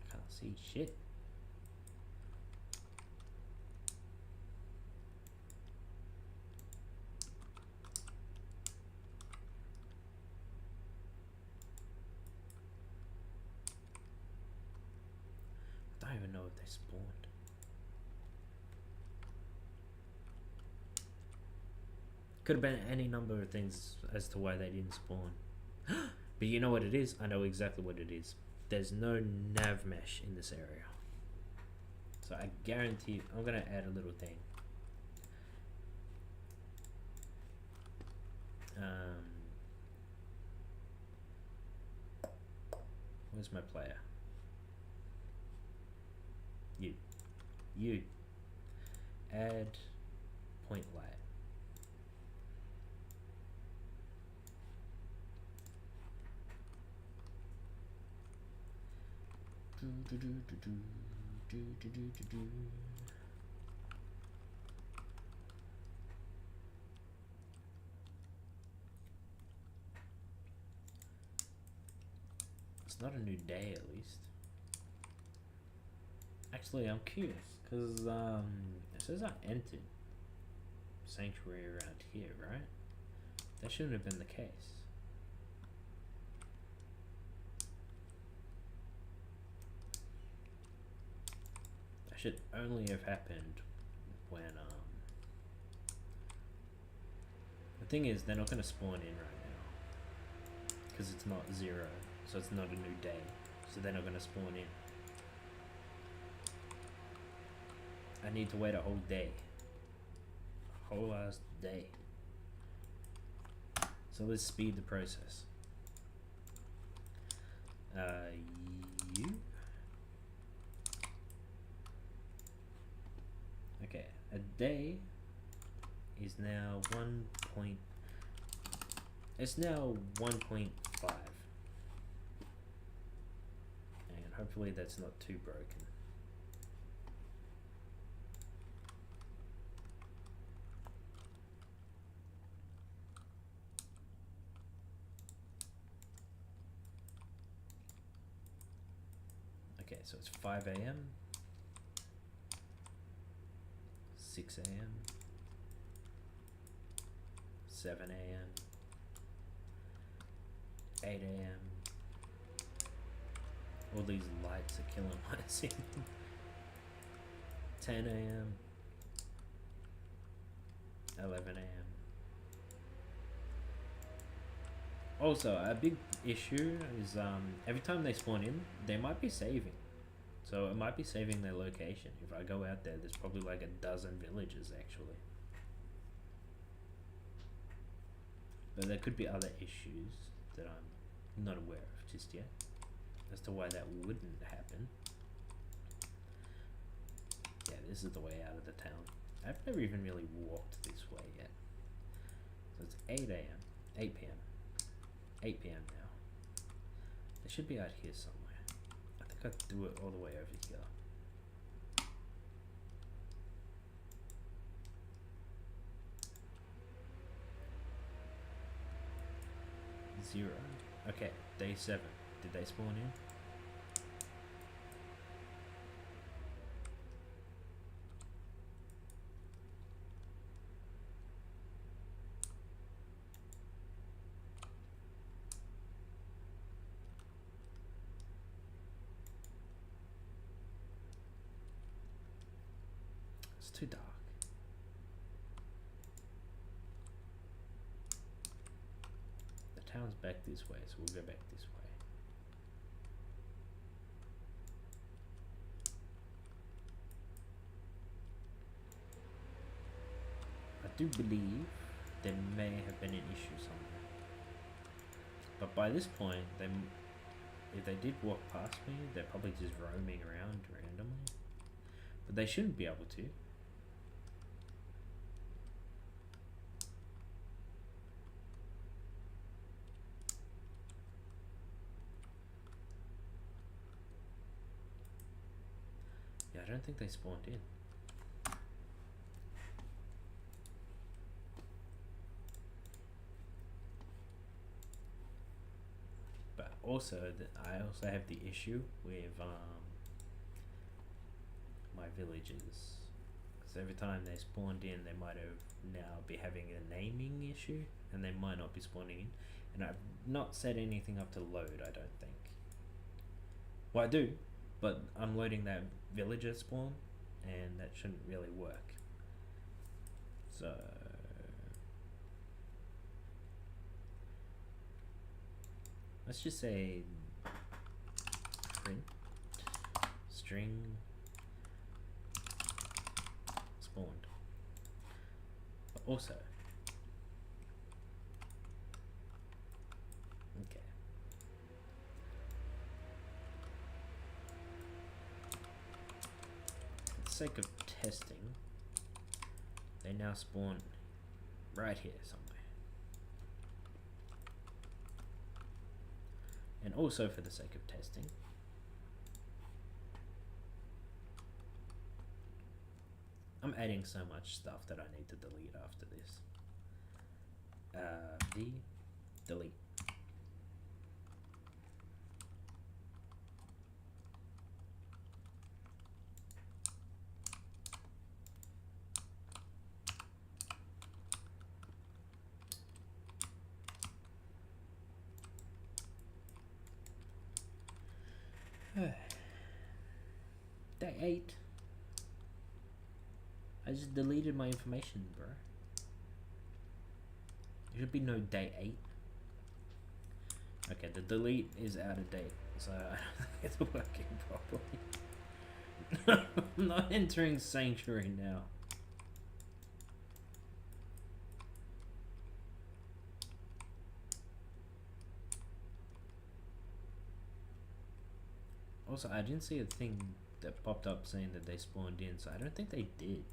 Can't see shit. I don't even know if they spawned. Could have been any number of things as to why they didn't spawn. But you know what it is? I know exactly what it is. There's no nav mesh in this area. So I guarantee I'm gonna add a little thing. Where's my player? You. Add point light. It's not a new day, at least. Actually, I'm curious because it says I entered sanctuary around here, right? That shouldn't have been the case. That should only have happened when the thing is, they're not going to spawn in right now because it's not 0, so it's not a new day, so they're not going to spawn in. I need to wait a whole day, a whole ass day. So let's speed the process. You. Okay, a day is now it's now 1.5. And hopefully that's not too broken. Okay, so it's 5 a.m. 6 a.m. 7 a.m. 8 a.m. All these lights are killing my scene. 10 a.m. 11 a.m. Also, a big issue is every time they spawn in, they might be saving. So it might be saving their location. If I go out there, there's probably like a dozen villages actually. But there could be other issues that I'm not aware of just yet as to why that wouldn't happen. Yeah, this is the way out of the town. I've never even really walked this way yet. So it's 8 a.m., 8 p.m., 8 p.m. now. They should be out here somewhere. I think I'd do it all the way over here. Zero. Okay, day 7. Did they spawn in? It's too dark. The town's back this way, so we'll go back this way. I do believe there may have been an issue somewhere. But by this point, if they did walk past me, they're probably just roaming around randomly. But they shouldn't be able to. Yeah, I don't think they spawned in. But also, I also have the issue with my villages. So every time they spawned in, they might have now be having a naming issue, and they might not be spawning in. And I've not set anything up to load, I don't think. Well, I do, but I'm loading that villager spawn, and that shouldn't really work. So let's just say print string spawned. But also, okay. For the sake of testing, they now spawn right here somewhere. And also for the sake of testing, I'm adding so much stuff that I need to delete after this. Delete. Day 8. I just deleted my information, bro. There should be no day 8. Okay, the delete is out of date, so I don't think it's working properly. I'm not entering Sanctuary now. Also, I didn't see a thing that popped up saying that they spawned in, so I don't think they did.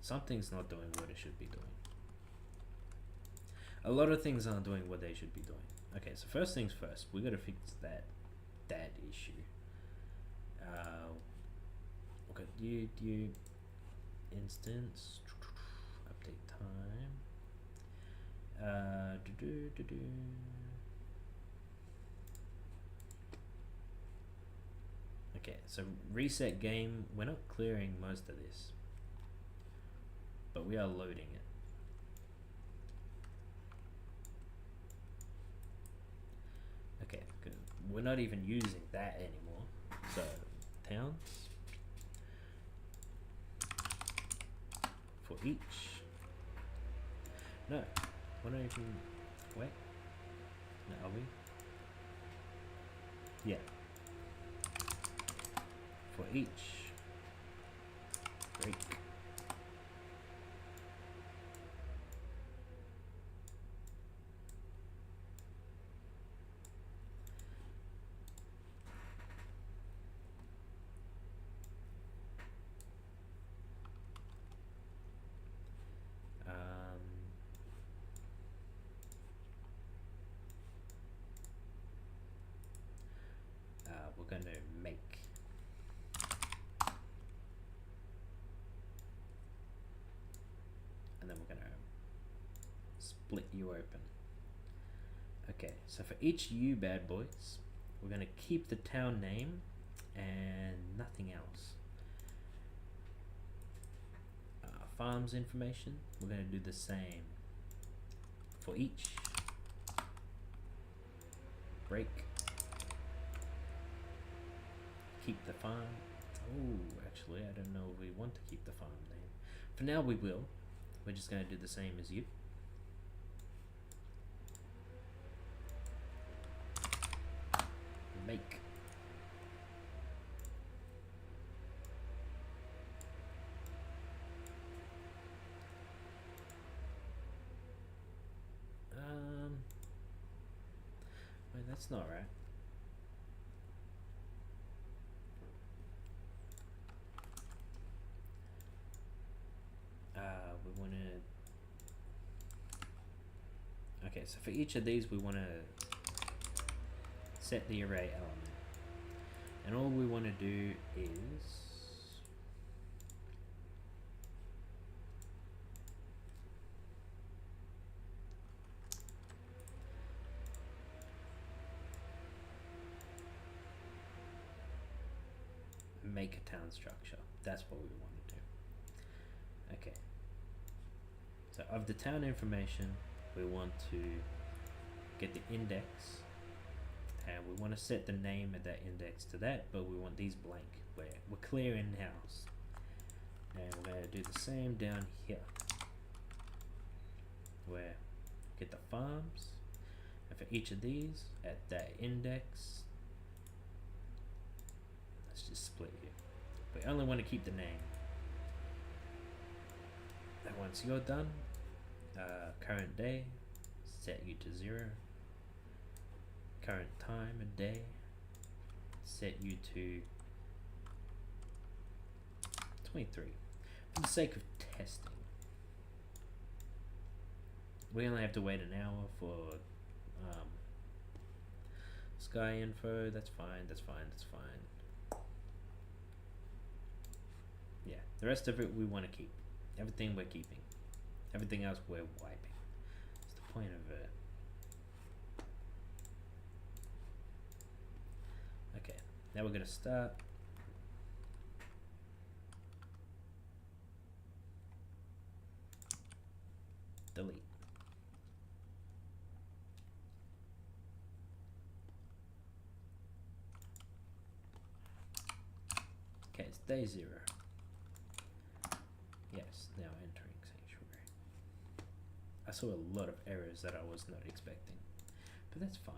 Something's not doing what it should be doing. A lot of things aren't doing what they should be doing. Okay, so first things first, we gotta fix that issue. Okay, you instance update time. Okay, so reset game. We're not clearing most of this, but we are loading it. Okay, good. We're not even using that anymore. So, towns for each. No, we're not even. Wait. No, are we? Yeah. For each break. We're going to make. And then we're going to split you open. Okay, so for each you bad boys, we're going to keep the town name and nothing else. Farms information, we're going to do the same for each break. Keep the farm. Oh, actually, I don't know if we want to keep the farm name. For now, we will. We're just going to do the same as you. Make. Wait, that's not right. We want to. Okay, so for each of these, we want to set the array element, and all we want to do is make a town structure. That's what we want to do. Okay. So of the town information, we want to get the index, and we want to set the name of that index to that, but we want these blank. We're clear in house. And we're going to do the same down here, where get the farms, and for each of these, at that index, let's just split you. We only want to keep the name. And once you're done, current day, set you to 0. Current time of day, set you to 23. For the sake of testing, we only have to wait an hour for sky info. That's fine, that's fine, that's fine. Yeah, the rest of it we want to keep. Everything we're keeping. Everything else we're wiping. That's the point of it. Okay, now we're going to start. Delete. Day 0. Yes, now entering sanctuary. I saw a lot of errors that I was not expecting, but that's fine.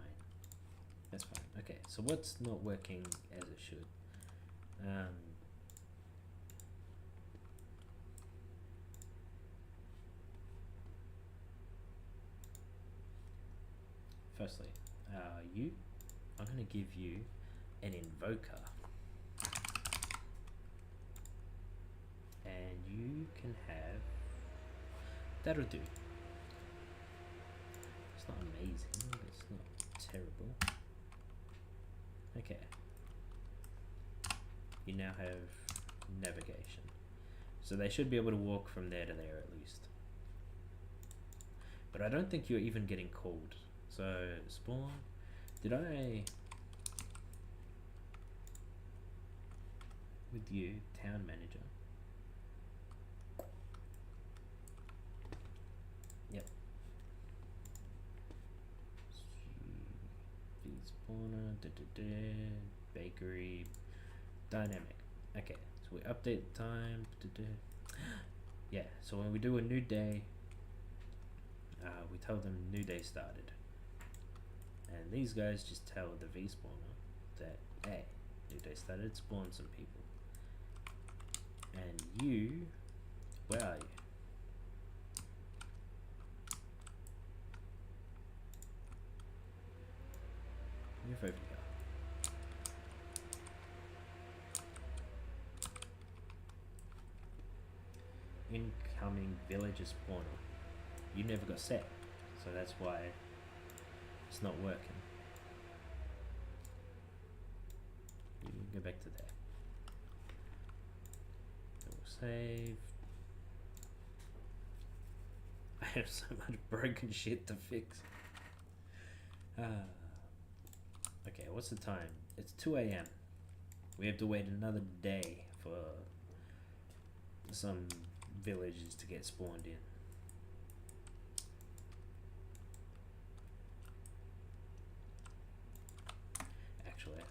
That's fine. Okay, so what's not working as it should? Firstly, I'm going to give you an invoker, and you can have, that'll do. It's not amazing, but it's not terrible. Okay. You now have navigation. So they should be able to walk from there to there at least. But I don't think you're even getting called. So spawn, did I, with you, town manager. Yep. Spawner, bakery, dynamic. Okay, so we update the time. Yeah, so when we do a new day, we tell them new day started. And these guys just tell the V spawner that, hey, new day started, spawn some people. And you, where are you? Move over here. Incoming villager spawner. You never got set, so that's why it's not working. You can go back to there. We'll save. I have so much broken shit to fix. Okay, what's the time? It's 2 AM. We have to wait another day for some villages to get spawned in. Actually,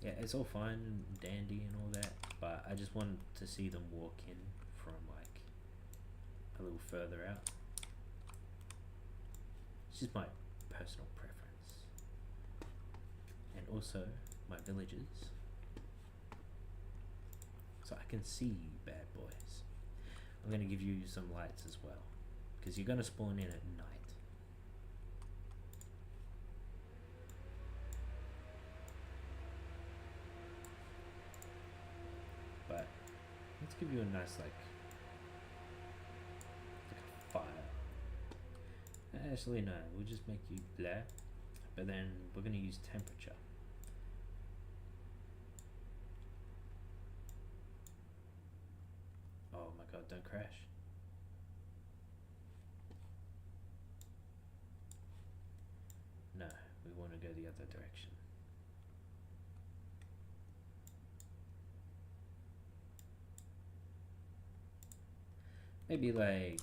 yeah, it's all fine and dandy and all that, but I just wanted to see them walk in from like a little further out. It's just my personal preference. And also my villagers, so I can see you bad boys. I'm going to give you some lights as well, because you're going to spawn in at night. But let's give you a nice like a fire. Actually no, we'll just make you black, but then we're going to use temperature. Oh my god, don't crash. No, we want to go the other direction. Maybe like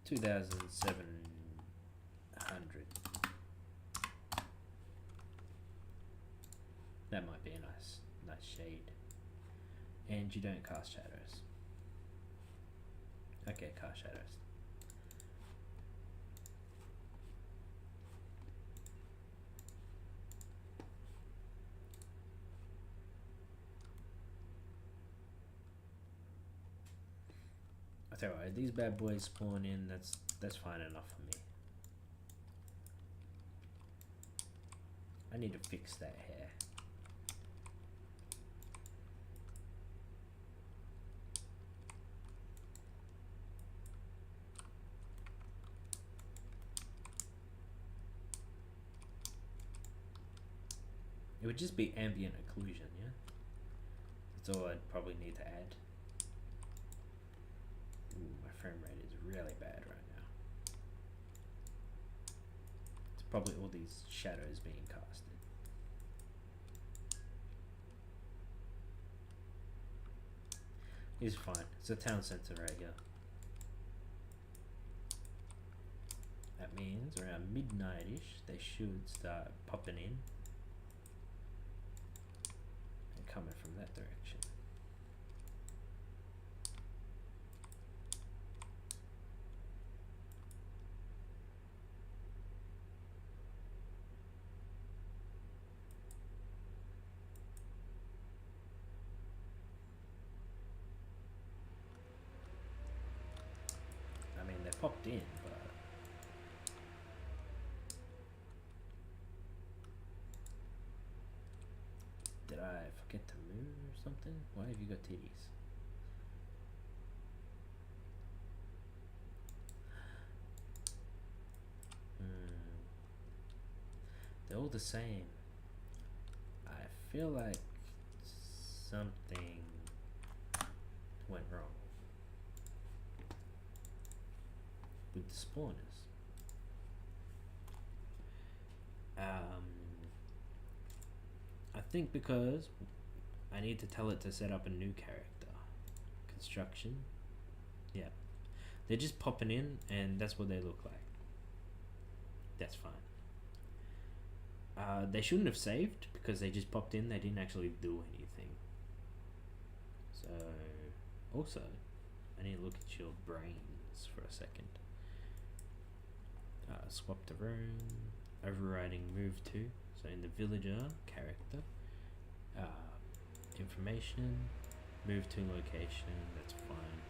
2,700. That might be a nice shade. And you don't cast shadows. Okay, cast shadows. I tell you what, these bad boys spawn in, that's fine enough for me. I need to fix that hair. It would just be ambient occlusion, yeah? That's all I'd probably need to add. Ooh, my frame rate is really bad right now. It's probably all these shadows being casted. It's fine. It's a town center right here. That means around midnight-ish, they should start popping in. coming from that direction. I mean, they popped in, but did I forget to move or something? Why have you got titties? They're all the same. I feel like something went wrong with the spawners. I think because I need to tell it to set up a new character. Construction. Yeah. They're just popping in and that's what they look like. That's fine. They shouldn't have saved because they just popped in. They didn't actually do anything. So, also, I need to look at your brains for a second. Swap the room. Overriding move to. So in the villager character, information, move to location. That's fine.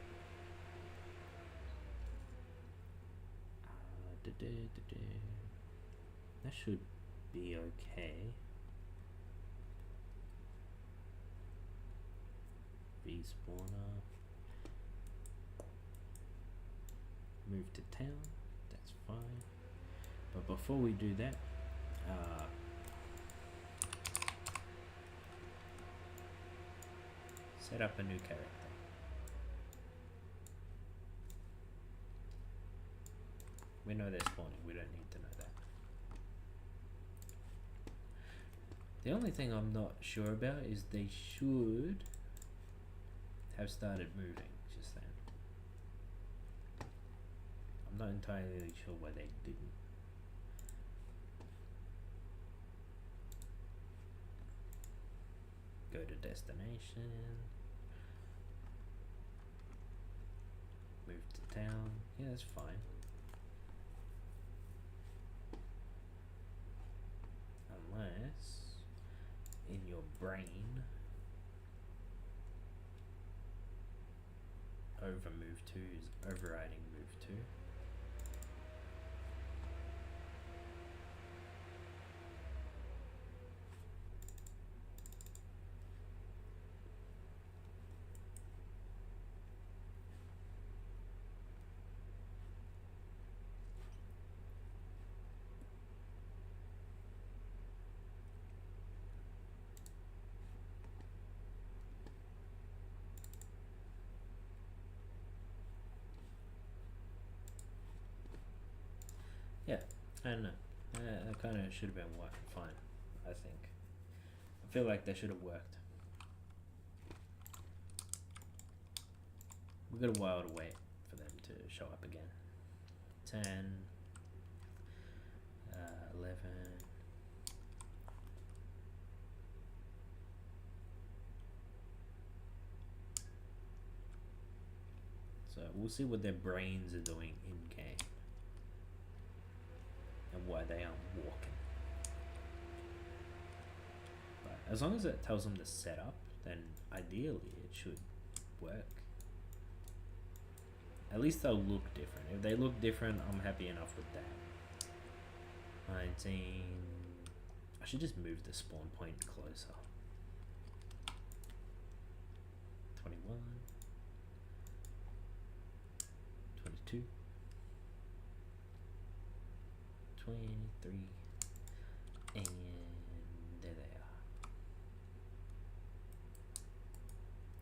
That should be okay. Respawner. Move to town. That's fine. But before we do that, set up a new character. We know they're spawning, we don't need to know that. The only thing I'm not sure about is they should have started moving just then. I'm not entirely sure why they didn't. Go to destination. Move to town. Yeah, that's fine. Unless in your brain over move to is overriding move to. Yeah, I don't know. That kind of should have been fine, I think. I feel like they should have worked. We've got a while to wait for them to show up again. 10, 11. So we'll see what their brains are doing in game. And why they aren't walking. But as long as it tells them to set up, then ideally it should work. At least they'll look different. If they look different, I'm happy enough with that. 19. I should just move the spawn point closer. 21. 22. 23, and there they are.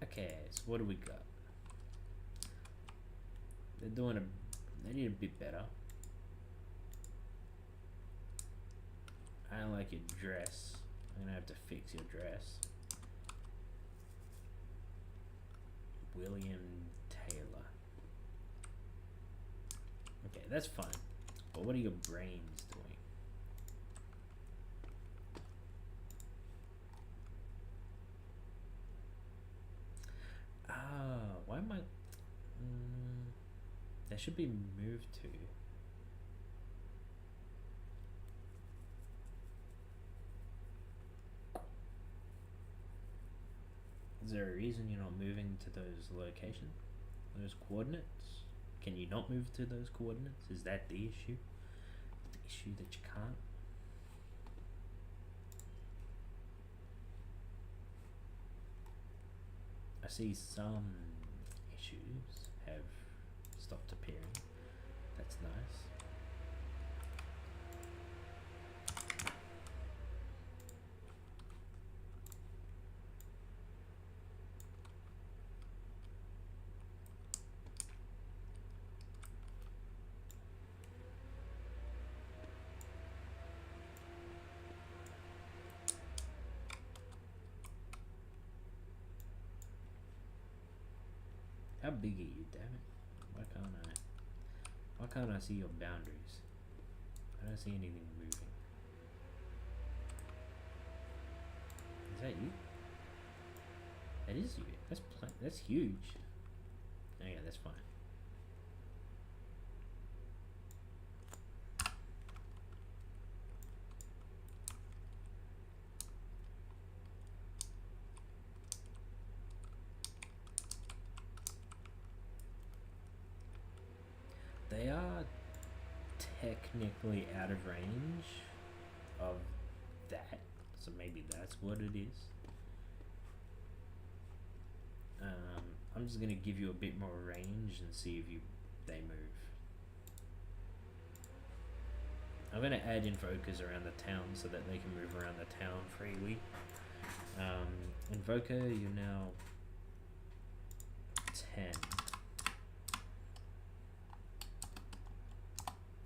Okay, so what do we got? They're doing they need a bit better. I don't like your dress. I'm gonna have to fix your dress. William Taylor. Okay, that's fine. But what are your brains doing? Why am I? They should be moved to. Is there a reason you're not moving to those locations? Those coordinates? Can you not move to those coordinates? Is that the issue? The issue that you can't? I see some issues have stopped appearing. That's nice. How big are you, damn it? Why can't I see your boundaries? I don't see anything moving. Is that you? That is you. That's huge. Oh yeah, that's fine. They are technically out of range of that, so maybe that's what it is. I'm just gonna give you a bit more range and see if they move. I'm gonna add invokers around the town so that they can move around the town freely. Invoker, you're now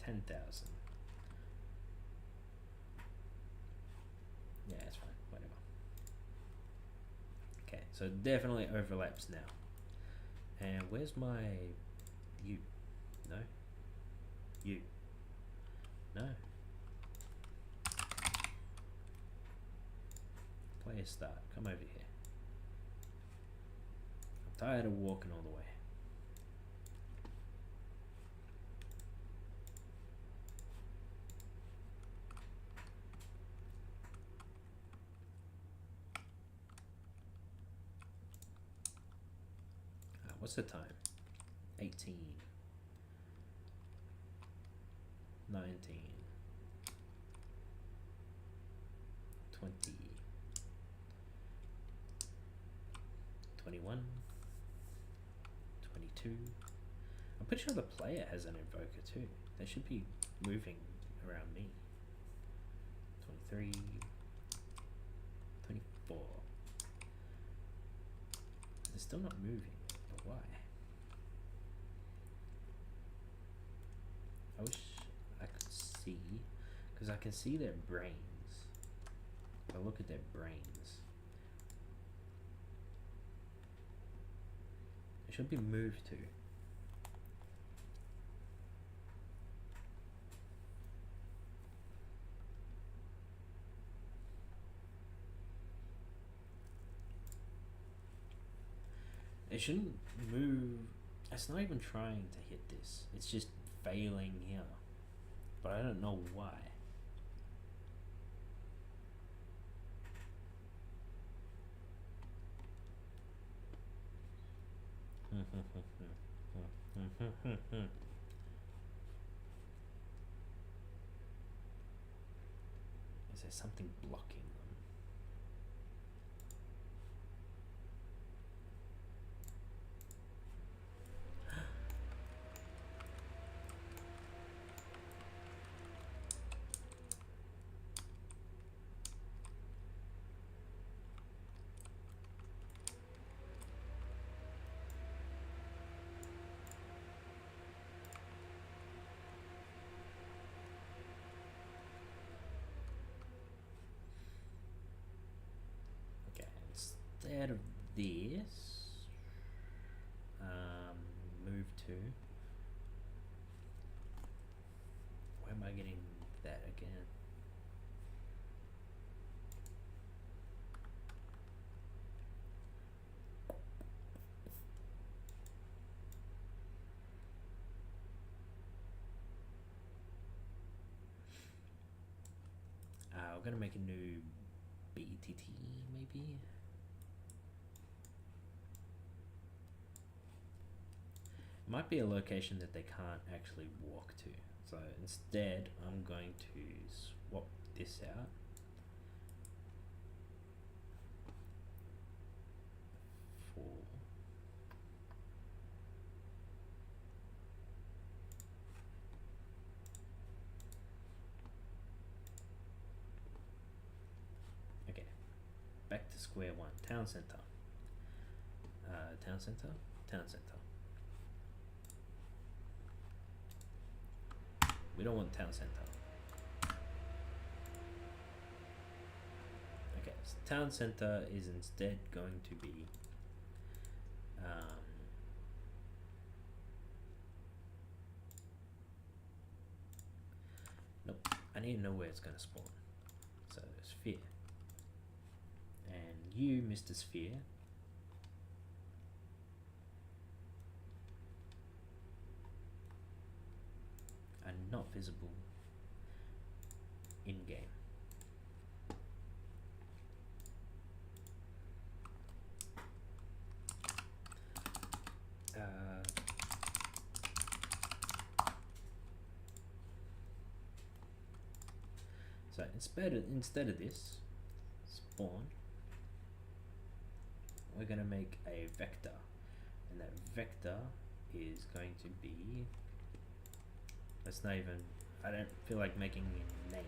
10,000. Yeah, it's fine. Whatever. Okay, so it definitely overlaps now. And where's my you? No. You. No. Player start. Come over here. I'm tired of walking all the way. What's the time? 18, 19, 20, 21, 22. I'm pretty sure the player has an invoker too. They should be moving around me. 23, 24. They're still not moving. Why? I wish I could see, because I can see their brains. If I look at their brains, it should be moved to. It shouldn't move. It's not even trying to hit this. It's just failing here. But I don't know why. Is there something blocking them? Instead of this, move to. Where am I getting that again? I'm gonna make a new BTT maybe. Might be a location that they can't actually walk to. So instead, I'm going to swap this out. For okay, back to square one. Town center. Town center. Town center. We don't want town center. Okay, so town center is instead going to be nope, I need to know where it's going to spawn. So sphere. And you, Mr. Sphere, are not visible in game. So instead of this spawn, we're going to make a vector, and that vector is going to be, let's not even, I don't feel like making names.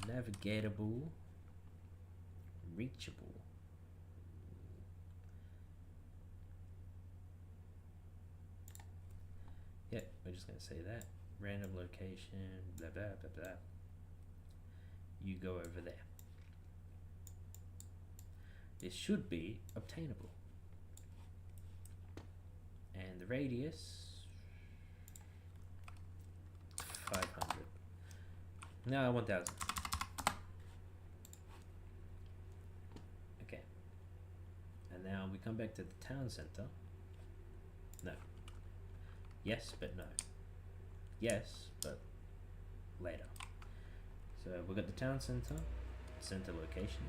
Navigatable, reachable. Yeah, we're just gonna say that. Random location, blah blah blah blah. You go over there. This should be obtainable. And the radius 500. No, 1000. Okay. And now we come back to the town center. No. Yes, but no. Yes, but later. So we've got the town center location.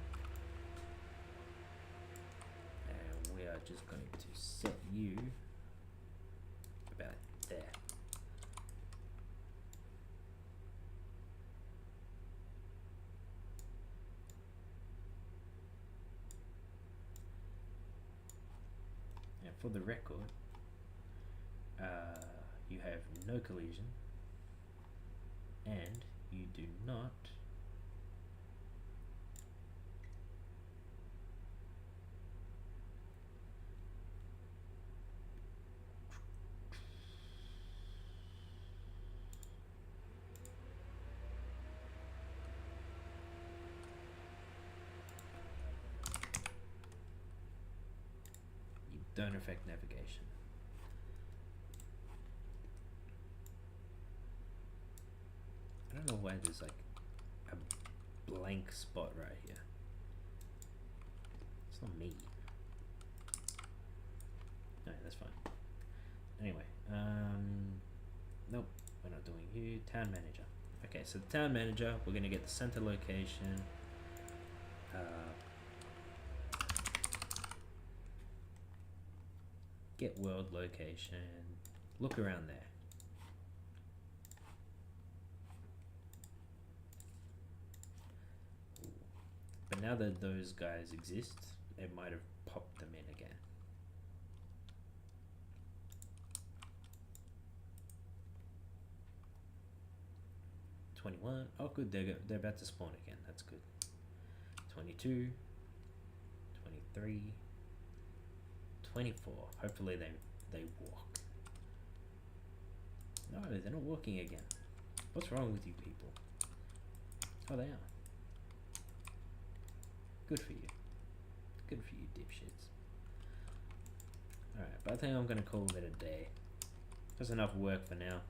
And we are just going to set you about there. And for the record, you have no collision, and you do not don't affect navigation. I don't know why there's like a blank spot right here. It's not me. No, that's fine. Anyway, nope, we're not doing you. Town manager. Okay, so the town manager, we're gonna get the center location. Get world location. Look around there. But now that those guys exist, it might have popped them in again. $21. Oh, good. They're about to spawn again. That's good. 22, 23, 24. Hopefully they walk. No, they're not walking again. What's wrong with you people? Oh, they are. Good for you. Good for you, dipshits. Alright, but I think I'm gonna call it a day. That's enough work for now.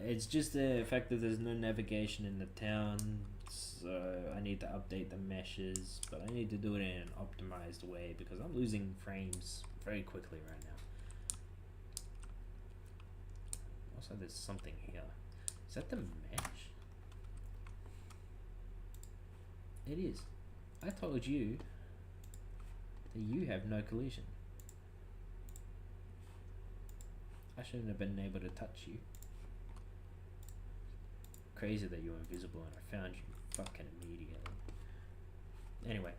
It's just the fact that there's no navigation in the town So I need to update the meshes, but I need to do it in an optimized way because I'm losing frames very quickly right now. Also, there's something here. Is that the mesh? It is. I told you that you have no collision. I shouldn't have been able to touch you. Crazy that you're invisible and I found you fucking immediately. Anyway.